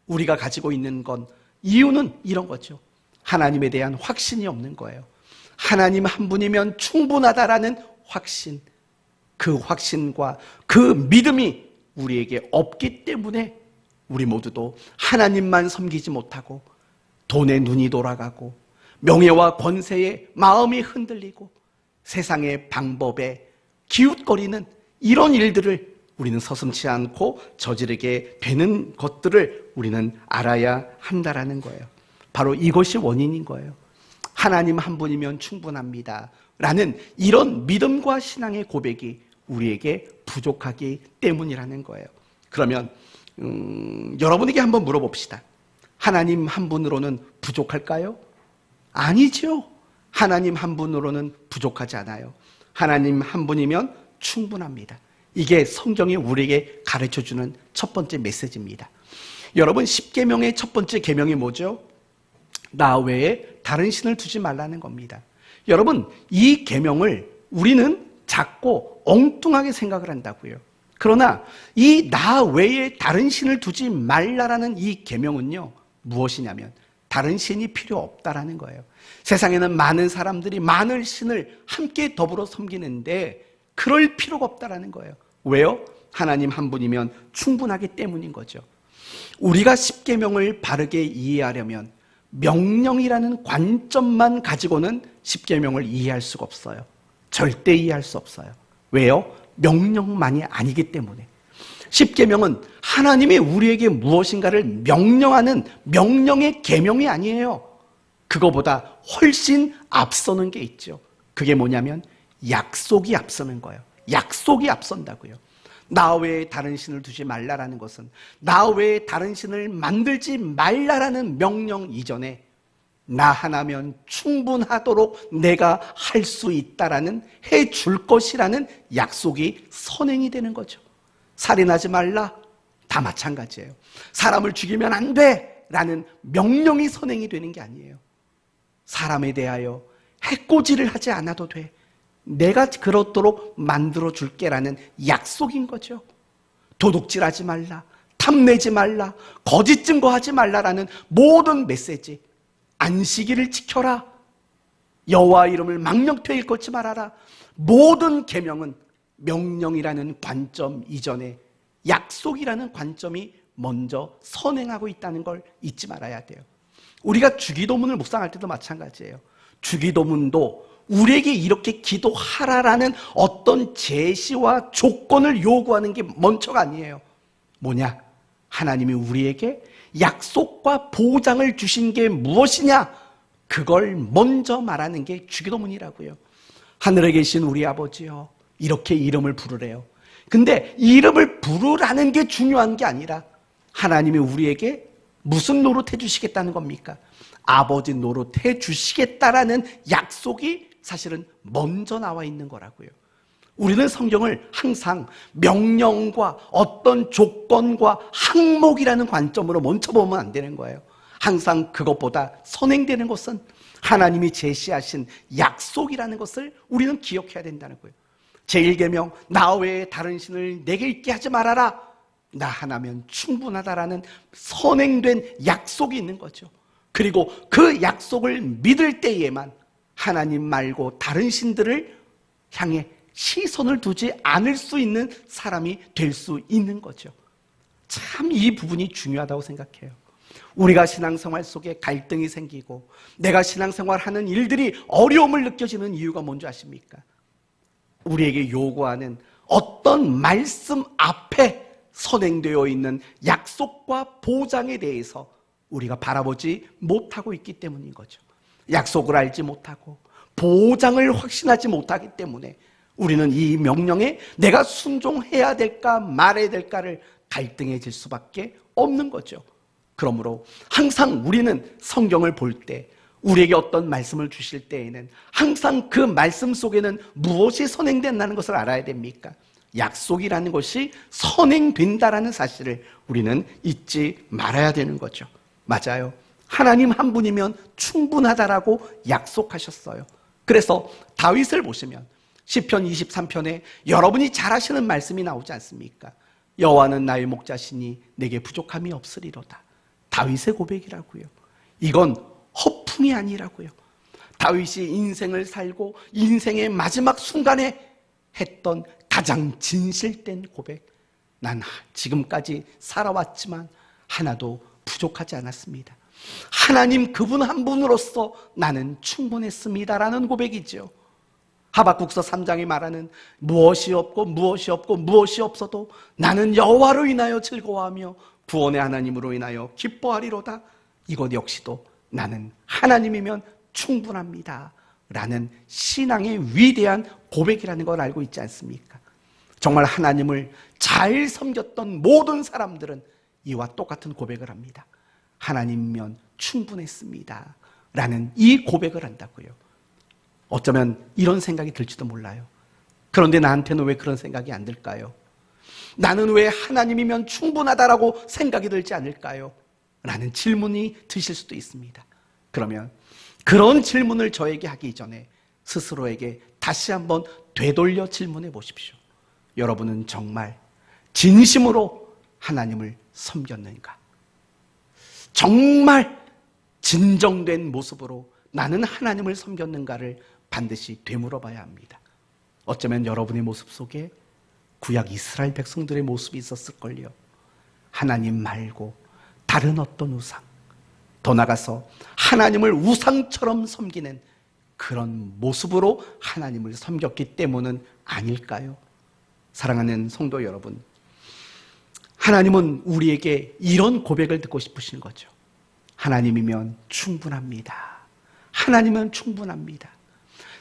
우리가 가지고 있는 건 이유는 이런 거죠. 하나님에 대한 확신이 없는 거예요. 하나님 한 분이면 충분하다라는 확신, 그 확신과 그 믿음이 우리에게 없기 때문에 우리 모두도 하나님만 섬기지 못하고 돈에 눈이 돌아가고 명예와 권세에 마음이 흔들리고 세상의 방법에 기웃거리는 이런 일들을 우리는 서슴지 않고 저지르게 되는 것들을 우리는 알아야 한다라는 거예요. 바로 이것이 원인인 거예요. 하나님 한 분이면 충분합니다 라는 이런 믿음과 신앙의 고백이 우리에게 부족하기 때문이라는 거예요. 그러면 여러분에게 한번 물어봅시다. 하나님 한 분으로는 부족할까요? 아니죠. 하나님 한 분으로는 부족하지 않아요. 하나님 한 분이면 충분합니다. 이게 성경이 우리에게 가르쳐주는 첫 번째 메시지입니다. 여러분, 십계명의 첫 번째 계명이 뭐죠? 나 외에 다른 신을 두지 말라는 겁니다. 여러분, 이 계명을 우리는 작고 엉뚱하게 생각을 한다고요. 그러나 이 나 외에 다른 신을 두지 말라라는 이 계명은요, 무엇이냐면 다른 신이 필요 없다라는 거예요. 세상에는 많은 사람들이 많은 신을 함께 더불어 섬기는데 그럴 필요가 없다라는 거예요. 왜요? 하나님 한 분이면 충분하기 때문인 거죠. 우리가 십계명을 바르게 이해하려면 명령이라는 관점만 가지고는 십계명을 이해할 수가 없어요. 절대 이해할 수 없어요. 왜요? 명령만이 아니기 때문에. 십계명은 하나님이 우리에게 무엇인가를 명령하는 명령의 계명이 아니에요. 그거보다 훨씬 앞서는 게 있죠. 그게 뭐냐면 약속이 앞서는 거예요. 약속이 앞선다고요. 나 외에 다른 신을 두지 말라라는 것은 나 외에 다른 신을 만들지 말라라는 명령 이전에 나 하나면 충분하도록 내가 할 수 있다라는 해줄 것이라는 약속이 선행이 되는 거죠. 살인하지 말라, 다 마찬가지예요. 사람을 죽이면 안 돼 라는 명령이 선행이 되는 게 아니에요. 사람에 대하여 해코지를 하지 않아도 돼, 내가 그렇도록 만들어 줄게라는 약속인 거죠. 도둑질하지 말라, 탐내지 말라, 거짓 증거하지 말라라는 모든 메시지, 안식일을 지켜라, 여호와 이름을 망령되이 일컫지 말아라, 모든 계명은 명령이라는 관점 이전에 약속이라는 관점이 먼저 선행하고 있다는 걸 잊지 말아야 돼요. 우리가 주기도문을 묵상할 때도 마찬가지예요. 주기도문도 우리에게 이렇게 기도하라라는 어떤 제시와 조건을 요구하는 게 먼저가 아니에요. 뭐냐? 하나님이 우리에게 약속과 보장을 주신 게 무엇이냐? 그걸 먼저 말하는 게 주기도문이라고요. 하늘에 계신 우리 아버지요, 이렇게 이름을 부르래요. 근데 이름을 부르라는 게 중요한 게 아니라 하나님이 우리에게 무슨 노릇해 주시겠다는 겁니까? 아버지 노릇해 주시겠다라는 약속이 사실은 먼저 나와 있는 거라고요. 우리는 성경을 항상 명령과 어떤 조건과 항목이라는 관점으로 먼저 보면 안 되는 거예요. 항상 그것보다 선행되는 것은 하나님이 제시하신 약속이라는 것을 우리는 기억해야 된다는 거예요. 제1계명, 나 외에 다른 신을 내게 있게 하지 말아라, 나 하나면 충분하다라는 선행된 약속이 있는 거죠. 그리고 그 약속을 믿을 때에만 하나님 말고 다른 신들을 향해 시선을 두지 않을 수 있는 사람이 될 수 있는 거죠. 참 이 부분이 중요하다고 생각해요. 우리가 신앙생활 속에 갈등이 생기고 내가 신앙생활하는 일들이 어려움을 느껴지는 이유가 뭔지 아십니까? 우리에게 요구하는 어떤 말씀 앞에 선행되어 있는 약속과 보장에 대해서 우리가 바라보지 못하고 있기 때문인 거죠. 약속을 알지 못하고 보장을 확신하지 못하기 때문에 우리는 이 명령에 내가 순종해야 될까 말해야 될까를 갈등해질 수밖에 없는 거죠. 그러므로 항상 우리는 성경을 볼 때 우리에게 어떤 말씀을 주실 때에는 항상 그 말씀 속에는 무엇이 선행된다는 것을 알아야 됩니까? 약속이라는 것이 선행된다라는 사실을 우리는 잊지 말아야 되는 거죠. 맞아요. 하나님 한 분이면 충분하다라고 약속하셨어요. 그래서 다윗을 보시면 시편 23편에 여러분이 잘 아시는 말씀이 나오지 않습니까? 여호와는 나의 목자시니 내게 부족함이 없으리로다. 다윗의 고백이라고요. 이건 허풍이 아니라고요. 다윗이 인생을 살고 인생의 마지막 순간에 했던 가장 진실된 고백. 난 지금까지 살아왔지만 하나도 부족하지 않았습니다. 하나님 그분 한 분으로서 나는 충분했습니다라는 고백이죠. 하박국서 3장이 말하는 무엇이 없고 무엇이 없고 무엇이 없어도 나는 여호와로 인하여 즐거워하며 구원의 하나님으로 인하여 기뻐하리로다. 이것 역시도 나는 하나님이면 충분합니다 라는 신앙의 위대한 고백이라는 걸 알고 있지 않습니까? 정말 하나님을 잘 섬겼던 모든 사람들은 이와 똑같은 고백을 합니다. 하나님이면 충분했습니다 라는 이 고백을 한다고요. 어쩌면 이런 생각이 들지도 몰라요. 그런데 나한테는 왜 그런 생각이 안 들까요? 나는 왜 하나님이면 충분하다라고 생각이 들지 않을까요? 라는 질문이 드실 수도 있습니다. 그러면 그런 질문을 저에게 하기 전에 스스로에게 다시 한번 되돌려 질문해 보십시오. 여러분은 정말 진심으로 하나님을 섬겼는가? 정말 진정된 모습으로 나는 하나님을 섬겼는가를 반드시 되물어 봐야 합니다. 어쩌면 여러분의 모습 속에 구약 이스라엘 백성들의 모습이 있었을걸요. 하나님 말고 다른 어떤 우상, 더 나아가서 하나님을 우상처럼 섬기는 그런 모습으로 하나님을 섬겼기 때문은 아닐까요? 사랑하는 성도 여러분, 하나님은 우리에게 이런 고백을 듣고 싶으신 거죠. 하나님이면 충분합니다. 하나님은 충분합니다.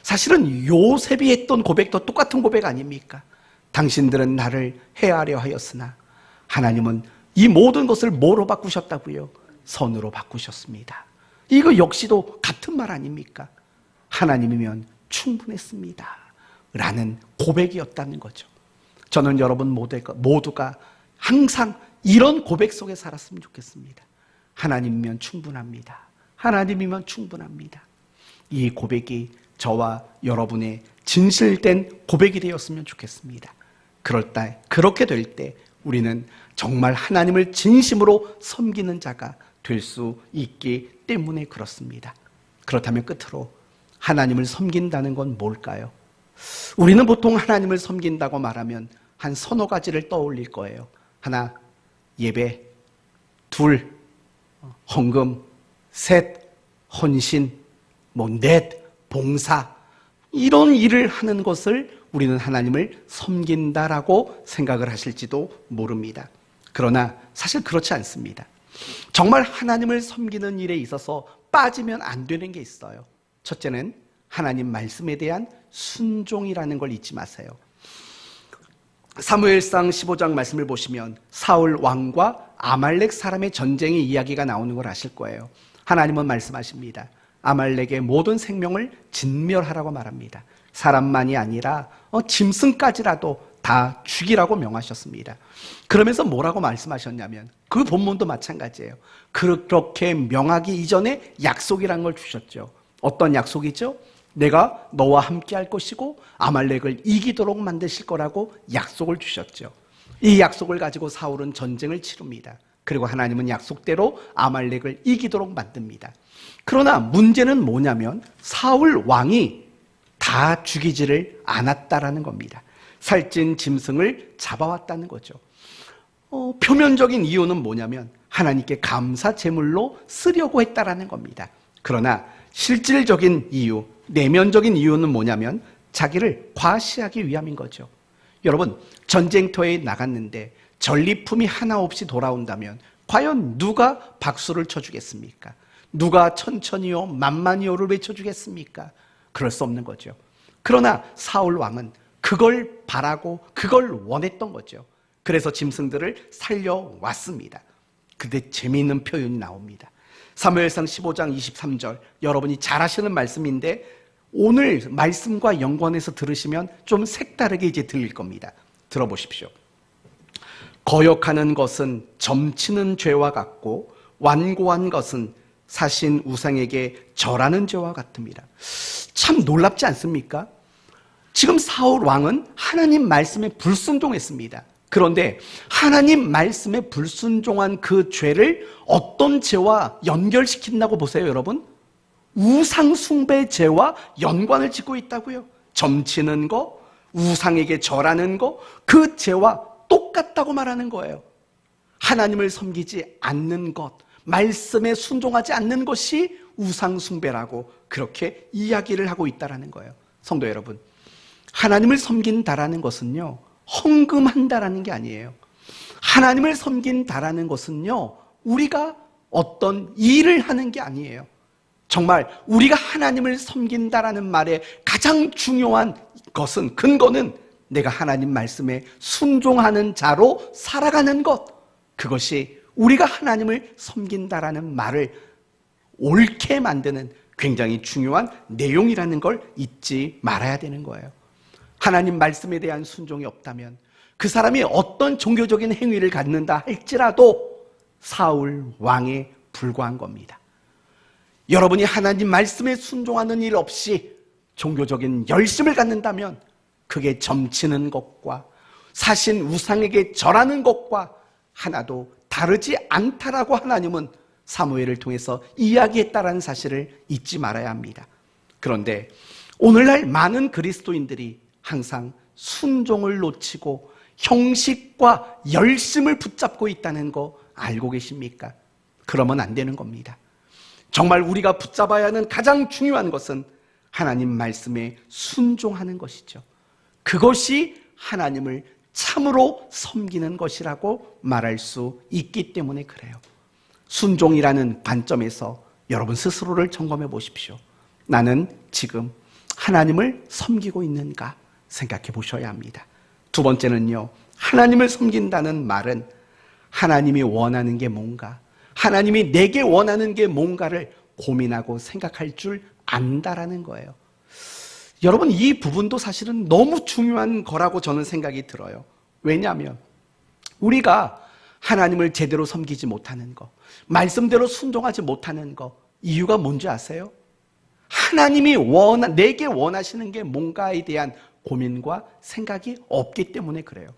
사실은 요셉이 했던 고백도 똑같은 고백 아닙니까? 당신들은 나를 해하려 하였으나 하나님은 이 모든 것을 뭐로 바꾸셨다고요? 선으로 바꾸셨습니다. 이거 역시도 같은 말 아닙니까? 하나님이면 충분했습니다 라는 고백이었다는 거죠. 저는 여러분 모두가 항상 이런 고백 속에 살았으면 좋겠습니다. 하나님이면 충분합니다. 하나님이면 충분합니다. 이 고백이 저와 여러분의 진실된 고백이 되었으면 좋겠습니다. 그렇게 될 때 우리는 정말 하나님을 진심으로 섬기는 자가 될 수 있기 때문에 그렇습니다. 그렇다면 끝으로 하나님을 섬긴다는 건 뭘까요? 우리는 보통 하나님을 섬긴다고 말하면 한 서너 가지를 떠올릴 거예요. 하나, 예배. 둘, 헌금. 셋, 헌신. 넷, 봉사. 이런 일을 하는 것을 우리는 하나님을 섬긴다라고 생각을 하실지도 모릅니다. 그러나 사실 그렇지 않습니다. 정말 하나님을 섬기는 일에 있어서 빠지면 안 되는 게 있어요. 첫째는 하나님 말씀에 대한 순종이라는 걸 잊지 마세요. 사무엘상 15장 말씀을 보시면 사울 왕과 아말렉 사람의 전쟁의 이야기가 나오는 걸 아실 거예요. 하나님은 말씀하십니다. 아말렉의 모든 생명을 진멸하라고 말합니다. 사람만이 아니라 짐승까지라도 다 죽이라고 명하셨습니다. 그러면서 뭐라고 말씀하셨냐면 그 본문도 마찬가지예요. 그렇게 명하기 이전에 약속이라는 걸 주셨죠. 어떤 약속이죠? 내가 너와 함께 할 것이고 아말렉을 이기도록 만드실 거라고 약속을 주셨죠. 이 약속을 가지고 사울은 전쟁을 치릅니다. 그리고 하나님은 약속대로 아말렉을 이기도록 만듭니다. 그러나 문제는 뭐냐면 사울 왕이 다 죽이지를 않았다라는 겁니다. 살찐 짐승을 잡아왔다는 거죠. 표면적인 이유는 뭐냐면 하나님께 감사 제물로 쓰려고 했다라는 겁니다. 그러나 실질적인 이유, 내면적인 이유는 뭐냐면 자기를 과시하기 위함인 거죠. 여러분, 전쟁터에 나갔는데 전리품이 하나 없이 돌아온다면 과연 누가 박수를 쳐주겠습니까? 누가 천천히요 만만히요를 외쳐주겠습니까? 그럴 수 없는 거죠. 그러나 사울 왕은 그걸 바라고 그걸 원했던 거죠. 그래서 짐승들을 살려왔습니다. 근데 재미있는 표현이 나옵니다. 사무엘상 15장 23절, 여러분이 잘 아시는 말씀인데 오늘 말씀과 연관해서 들으시면 좀 색다르게 이제 들릴 겁니다. 들어보십시오. 거역하는 것은 점치는 죄와 같고 완고한 것은 사신 우상에게 절하는 죄와 같습니다. 참 놀랍지 않습니까? 지금 사울 왕은 하나님 말씀에 불순종했습니다. 그런데 하나님 말씀에 불순종한 그 죄를 어떤 죄와 연결시킨다고 보세요, 여러분? 우상 숭배 죄와 연관을 짓고 있다고요. 점치는 거, 우상에게 절하는 거, 그 죄와 똑같다고 말하는 거예요. 하나님을 섬기지 않는 것, 말씀에 순종하지 않는 것이 우상 숭배라고 그렇게 이야기를 하고 있다라는 거예요. 성도 여러분, 하나님을 섬긴다라는 것은요, 헌금한다라는 게 아니에요. 하나님을 섬긴다라는 것은요, 우리가 어떤 일을 하는 게 아니에요. 정말 우리가 하나님을 섬긴다라는 말의 가장 중요한 것은, 근거는 내가 하나님 말씀에 순종하는 자로 살아가는 것, 그것이 우리가 하나님을 섬긴다라는 말을 옳게 만드는 굉장히 중요한 내용이라는 걸 잊지 말아야 되는 거예요. 하나님 말씀에 대한 순종이 없다면 그 사람이 어떤 종교적인 행위를 갖는다 할지라도 사울 왕에 불과한 겁니다. 여러분이 하나님 말씀에 순종하는 일 없이 종교적인 열심을 갖는다면 그게 점치는 것과 사신 우상에게 절하는 것과 하나도 다르지 않다라고 하나님은 사무엘을 통해서 이야기했다라는 사실을 잊지 말아야 합니다. 그런데 오늘날 많은 그리스도인들이 항상 순종을 놓치고 형식과 열심을 붙잡고 있다는 거 알고 계십니까? 그러면 안 되는 겁니다. 정말 우리가 붙잡아야 하는 가장 중요한 것은 하나님 말씀에 순종하는 것이죠. 그것이 하나님을 참으로 섬기는 것이라고 말할 수 있기 때문에 그래요. 순종이라는 관점에서 여러분 스스로를 점검해 보십시오. 나는 지금 하나님을 섬기고 있는가 생각해 보셔야 합니다. 두 번째는요, 하나님을 섬긴다는 말은 하나님이 원하는 게 뭔가, 하나님이 내게 원하는 게 뭔가를 고민하고 생각할 줄 안다라는 거예요. 여러분, 이 부분도 사실은 너무 중요한 거라고 저는 생각이 들어요. 왜냐하면 우리가 하나님을 제대로 섬기지 못하는 거, 말씀대로 순종하지 못하는 거, 이유가 뭔지 아세요? 하나님이 내게 원하시는 게 뭔가에 대한 고민과 생각이 없기 때문에 그래요.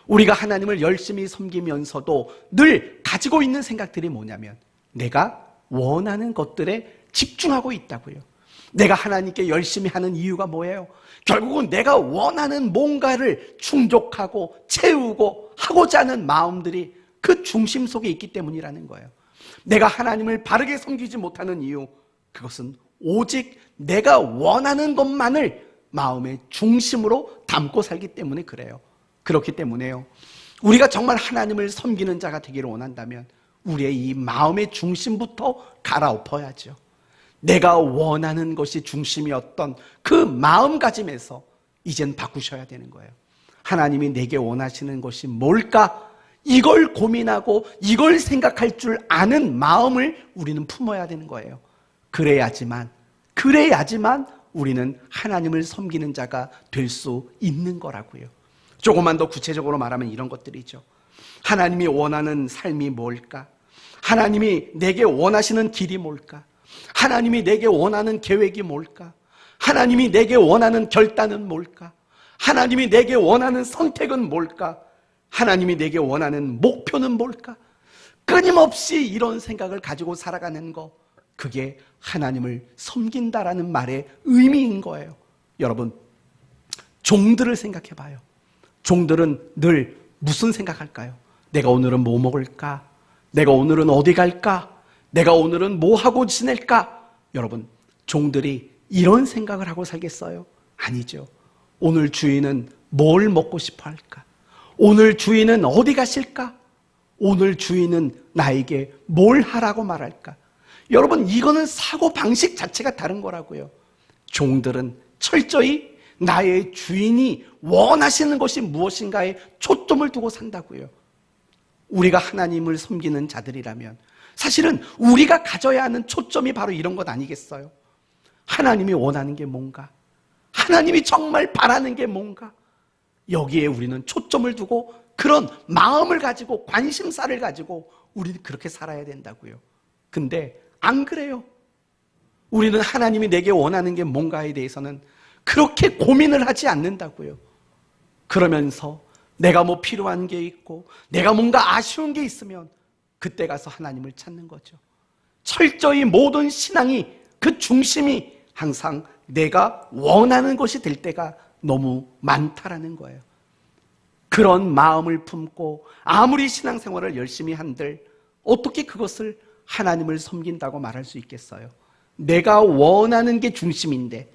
우리가 하나님을 열심히 섬기면서도 늘 가지고 있는 생각들이 뭐냐면 내가 원하는 것들에 집중하고 있다고요. 내가 하나님께 열심히 하는 이유가 뭐예요? 결국은 내가 원하는 뭔가를 충족하고 채우고 하고자 하는 마음들이 그 중심 속에 있기 때문이라는 거예요. 내가 하나님을 바르게 섬기지 못하는 이유, 그것은 오직 내가 원하는 것만을 마음의 중심으로 담고 살기 때문에 그래요. 그렇기 때문에요, 우리가 정말 하나님을 섬기는 자가 되기를 원한다면 우리의 이 마음의 중심부터 갈아엎어야죠. 내가 원하는 것이 중심이었던 그 마음가짐에서 이젠 바꾸셔야 되는 거예요. 하나님이 내게 원하시는 것이 뭘까? 이걸 고민하고 이걸 생각할 줄 아는 마음을 우리는 품어야 되는 거예요. 그래야지만 우리는 하나님을 섬기는 자가 될 수 있는 거라고요. 조금만 더 구체적으로 말하면 이런 것들이죠. 하나님이 원하는 삶이 뭘까? 하나님이 내게 원하시는 길이 뭘까? 하나님이 내게 원하는 계획이 뭘까? 하나님이 내게 원하는 결단은 뭘까? 하나님이 내게 원하는 선택은 뭘까? 하나님이 내게 원하는 목표는 뭘까? 끊임없이 이런 생각을 가지고 살아가는 거, 그게 하나님을 섬긴다라는 말의 의미인 거예요. 여러분, 종들을 생각해 봐요. 종들은 늘 무슨 생각할까요? 내가 오늘은 뭐 먹을까? 내가 오늘은 어디 갈까? 내가 오늘은 뭐 하고 지낼까? 여러분, 종들이 이런 생각을 하고 살겠어요? 아니죠. 오늘 주인은 뭘 먹고 싶어 할까? 오늘 주인은 어디 가실까? 오늘 주인은 나에게 뭘 하라고 말할까? 여러분, 이거는 사고방식 자체가 다른 거라고요. 종들은 철저히 나의 주인이 원하시는 것이 무엇인가에 초점을 두고 산다고요. 우리가 하나님을 섬기는 자들이라면 사실은 우리가 가져야 하는 초점이 바로 이런 것 아니겠어요? 하나님이 원하는 게 뭔가? 하나님이 정말 바라는 게 뭔가? 여기에 우리는 초점을 두고 그런 마음을 가지고 관심사를 가지고 우리는 그렇게 살아야 된다고요. 근데 안 그래요. 우리는 하나님이 내게 원하는 게 뭔가에 대해서는 그렇게 고민을 하지 않는다고요. 그러면서 내가 뭐 필요한 게 있고 내가 뭔가 아쉬운 게 있으면 그때 가서 하나님을 찾는 거죠. 철저히 모든 신앙이 그 중심이 항상 내가 원하는 것이 될 때가 너무 많다라는 거예요. 그런 마음을 품고 아무리 신앙생활을 열심히 한들 어떻게 그것을 하나님을 섬긴다고 말할 수 있겠어요? 내가 원하는 게 중심인데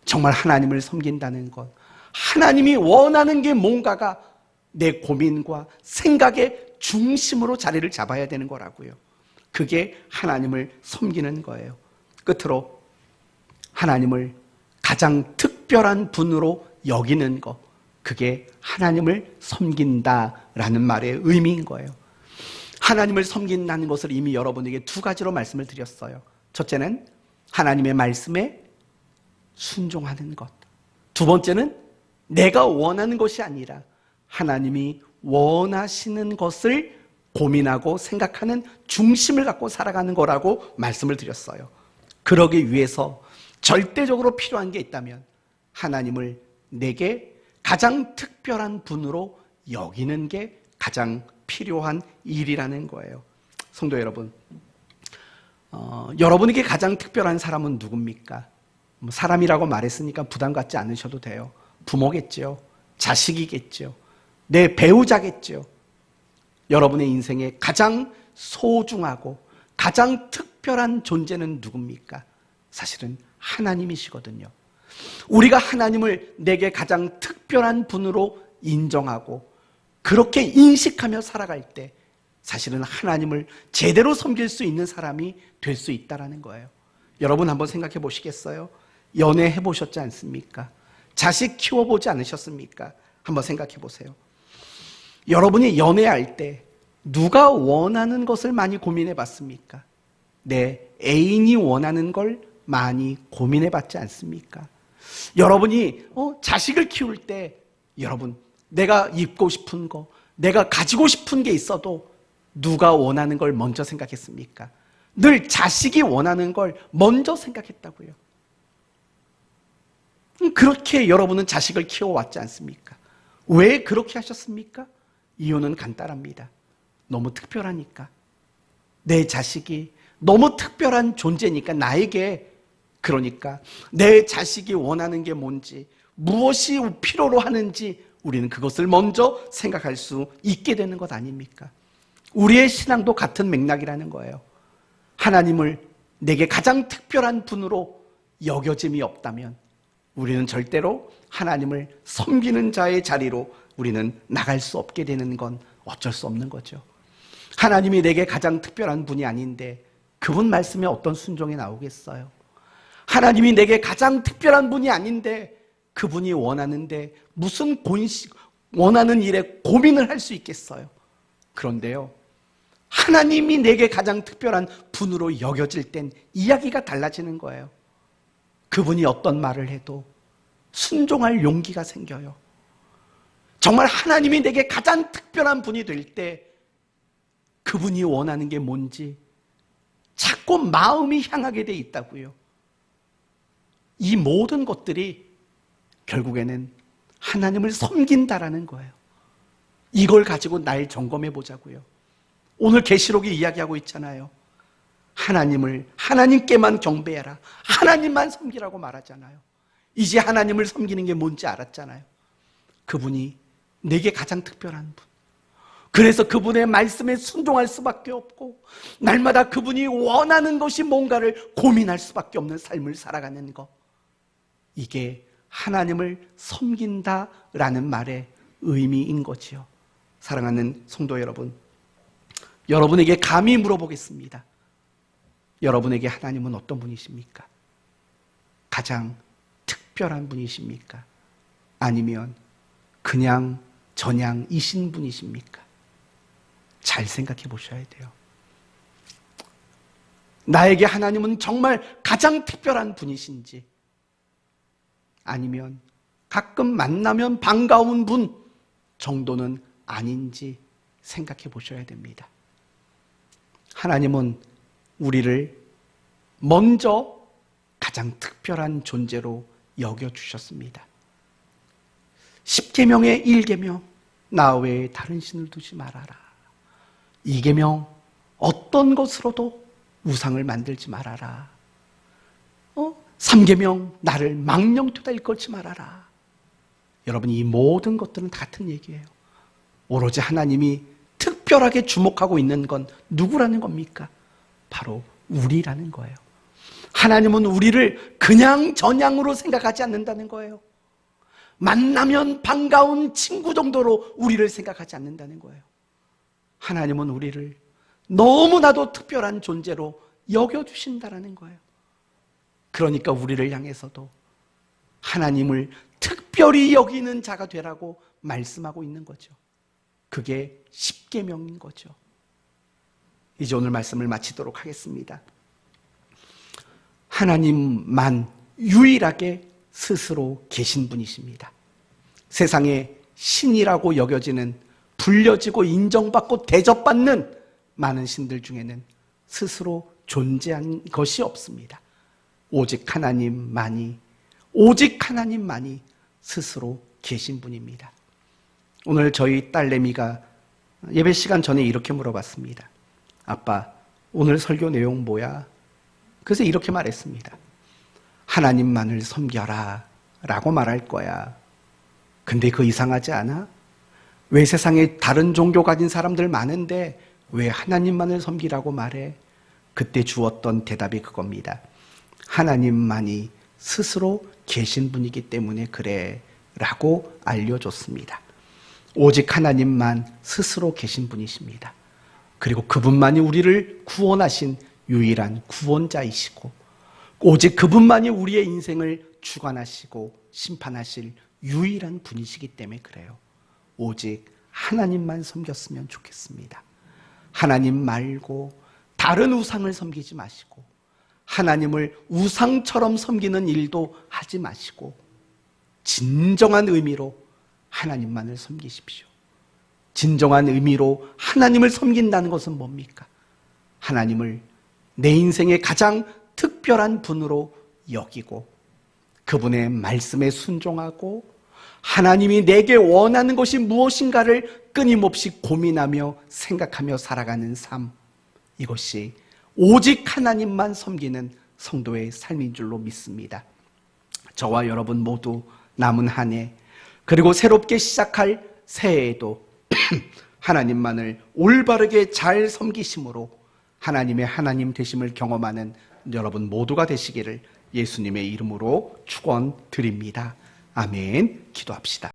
정말 하나님을 섬긴다는 것, 하나님이 원하는 게 뭔가가 내 고민과 생각의 중심으로 자리를 잡아야 되는 거라고요. 그게 하나님을 섬기는 거예요. 끝으로 하나님을 가장 특별한 분으로 여기는 것, 그게 하나님을 섬긴다라는 말의 의미인 거예요. 하나님을 섬긴다는 것을 이미 여러분에게 두 가지로 말씀을 드렸어요. 첫째는 하나님의 말씀에 순종하는 것. 두 번째는 내가 원하는 것이 아니라 하나님이 원하시는 것을 고민하고 생각하는 중심을 갖고 살아가는 거라고 말씀을 드렸어요. 그러기 위해서 절대적으로 필요한 게 있다면 하나님을 내게 가장 특별한 분으로 여기는 게 가장 필요한 일이라는 거예요. 성도 여러분, 여러분에게 가장 특별한 사람은 누굽니까? 사람이라고 말했으니까 부담 갖지 않으셔도 돼요. 부모겠죠. 자식이겠죠. 내 배우자겠죠. 여러분의 인생에 가장 소중하고 가장 특별한 존재는 누굽니까? 사실은 하나님이시거든요. 우리가 하나님을 내게 가장 특별한 분으로 인정하고 그렇게 인식하며 살아갈 때 사실은 하나님을 제대로 섬길 수 있는 사람이 될 수 있다는 거예요. 여러분 한번 생각해 보시겠어요? 연애해 보셨지 않습니까? 자식 키워보지 않으셨습니까? 한번 생각해 보세요. 여러분이 연애할 때 누가 원하는 것을 많이 고민해 봤습니까? 내 애인이 원하는 걸 많이 고민해 봤지 않습니까? 여러분이 자식을 키울 때 여러분 내가 입고 싶은 거, 내가 가지고 싶은 게 있어도 누가 원하는 걸 먼저 생각했습니까? 늘 자식이 원하는 걸 먼저 생각했다고요. 그렇게 여러분은 자식을 키워왔지 않습니까? 왜 그렇게 하셨습니까? 이유는 간단합니다. 너무 특별하니까. 내 자식이 너무 특별한 존재니까 나에게, 그러니까 내 자식이 원하는 게 뭔지, 무엇이 필요로 하는지 우리는 그것을 먼저 생각할 수 있게 되는 것 아닙니까? 우리의 신앙도 같은 맥락이라는 거예요. 하나님을 내게 가장 특별한 분으로 여겨짐이 없다면 우리는 절대로 하나님을 섬기는 자의 자리로 우리는 나갈 수 없게 되는 건 어쩔 수 없는 거죠. 하나님이 내게 가장 특별한 분이 아닌데 그분 말씀에 어떤 순종이 나오겠어요? 하나님이 내게 가장 특별한 분이 아닌데 그분이 원하는데 무슨 원하는 일에 고민을 할 수 있겠어요? 그런데요, 하나님이 내게 가장 특별한 분으로 여겨질 땐 이야기가 달라지는 거예요. 그분이 어떤 말을 해도 순종할 용기가 생겨요. 정말 하나님이 내게 가장 특별한 분이 될 때 그분이 원하는 게 뭔지 자꾸 마음이 향하게 돼 있다고요. 이 모든 것들이 결국에는 하나님을 섬긴다라는 거예요. 이걸 가지고 날 점검해 보자고요. 오늘 계시록이 이야기하고 있잖아요. 하나님께만 경배해라, 하나님만 섬기라고 말하잖아요. 이제 하나님을 섬기는 게 뭔지 알았잖아요. 그분이 내게 가장 특별한 분. 그래서 그분의 말씀에 순종할 수밖에 없고 날마다 그분이 원하는 것이 뭔가를 고민할 수밖에 없는 삶을 살아가는 것. 이게 하나님을 섬긴다라는 말의 의미인 거지요. 사랑하는 성도 여러분, 여러분에게 감히 물어보겠습니다. 여러분에게 하나님은 어떤 분이십니까? 가장 특별한 분이십니까? 아니면 그냥 전향이신 분이십니까? 잘 생각해 보셔야 돼요. 나에게 하나님은 정말 가장 특별한 분이신지, 아니면 가끔 만나면 반가운 분 정도는 아닌지 생각해 보셔야 됩니다. 하나님은 우리를 먼저 가장 특별한 존재로 여겨주셨습니다. 10계명의 1계명, 나 외에 다른 신을 두지 말아라. 2계명, 어떤 것으로도 우상을 만들지 말아라. 3계명, 나를 망령되다 일컫지 말아라. 여러분, 이 모든 것들은 같은 얘기예요. 오로지 하나님이 특별하게 주목하고 있는 건 누구라는 겁니까? 바로 우리라는 거예요. 하나님은 우리를 그냥 전향으로 생각하지 않는다는 거예요. 만나면 반가운 친구 정도로 우리를 생각하지 않는다는 거예요. 하나님은 우리를 너무나도 특별한 존재로 여겨주신다는 거예요. 그러니까 우리를 향해서도 하나님을 특별히 여기는 자가 되라고 말씀하고 있는 거죠. 그게 10계명인 거죠. 이제 오늘 말씀을 마치도록 하겠습니다. 하나님만 유일하게 스스로 계신 분이십니다. 세상에 신이라고 여겨지는, 불려지고 인정받고 대접받는 많은 신들 중에는 스스로 존재한 것이 없습니다. 오직 하나님만이 스스로 계신 분입니다. 오늘 저희 딸내미가 예배 시간 전에 이렇게 물어봤습니다. 아빠, 오늘 설교 내용 뭐야? 그래서 이렇게 말했습니다. 하나님만을 섬겨라 라고 말할 거야. 근데 그거 이상하지 않아? 왜 세상에 다른 종교 가진 사람들 많은데 왜 하나님만을 섬기라고 말해? 그때 주었던 대답이 그겁니다. 하나님만이 스스로 계신 분이기 때문에 그래 라고 알려줬습니다. 오직 하나님만 스스로 계신 분이십니다. 그리고 그분만이 우리를 구원하신 유일한 구원자이시고, 오직 그분만이 우리의 인생을 주관하시고 심판하실 유일한 분이시기 때문에 그래요. 오직 하나님만 섬겼으면 좋겠습니다. 하나님 말고 다른 우상을 섬기지 마시고, 하나님을 우상처럼 섬기는 일도 하지 마시고, 진정한 의미로 하나님만을 섬기십시오. 진정한 의미로 하나님을 섬긴다는 것은 뭡니까? 하나님을 내 인생의 가장 특별한 분으로 여기고 그분의 말씀에 순종하고 하나님이 내게 원하는 것이 무엇인가를 끊임없이 고민하며 생각하며 살아가는 삶, 이것이 오직 하나님만 섬기는 성도의 삶인 줄로 믿습니다. 저와 여러분 모두 남은 한 해 그리고 새롭게 시작할 새해에도 하나님만을 올바르게 잘 섬기심으로 하나님의 하나님 되심을 경험하는 여러분 모두가 되시기를 예수님의 이름으로 축원드립니다. 아멘. 기도합시다.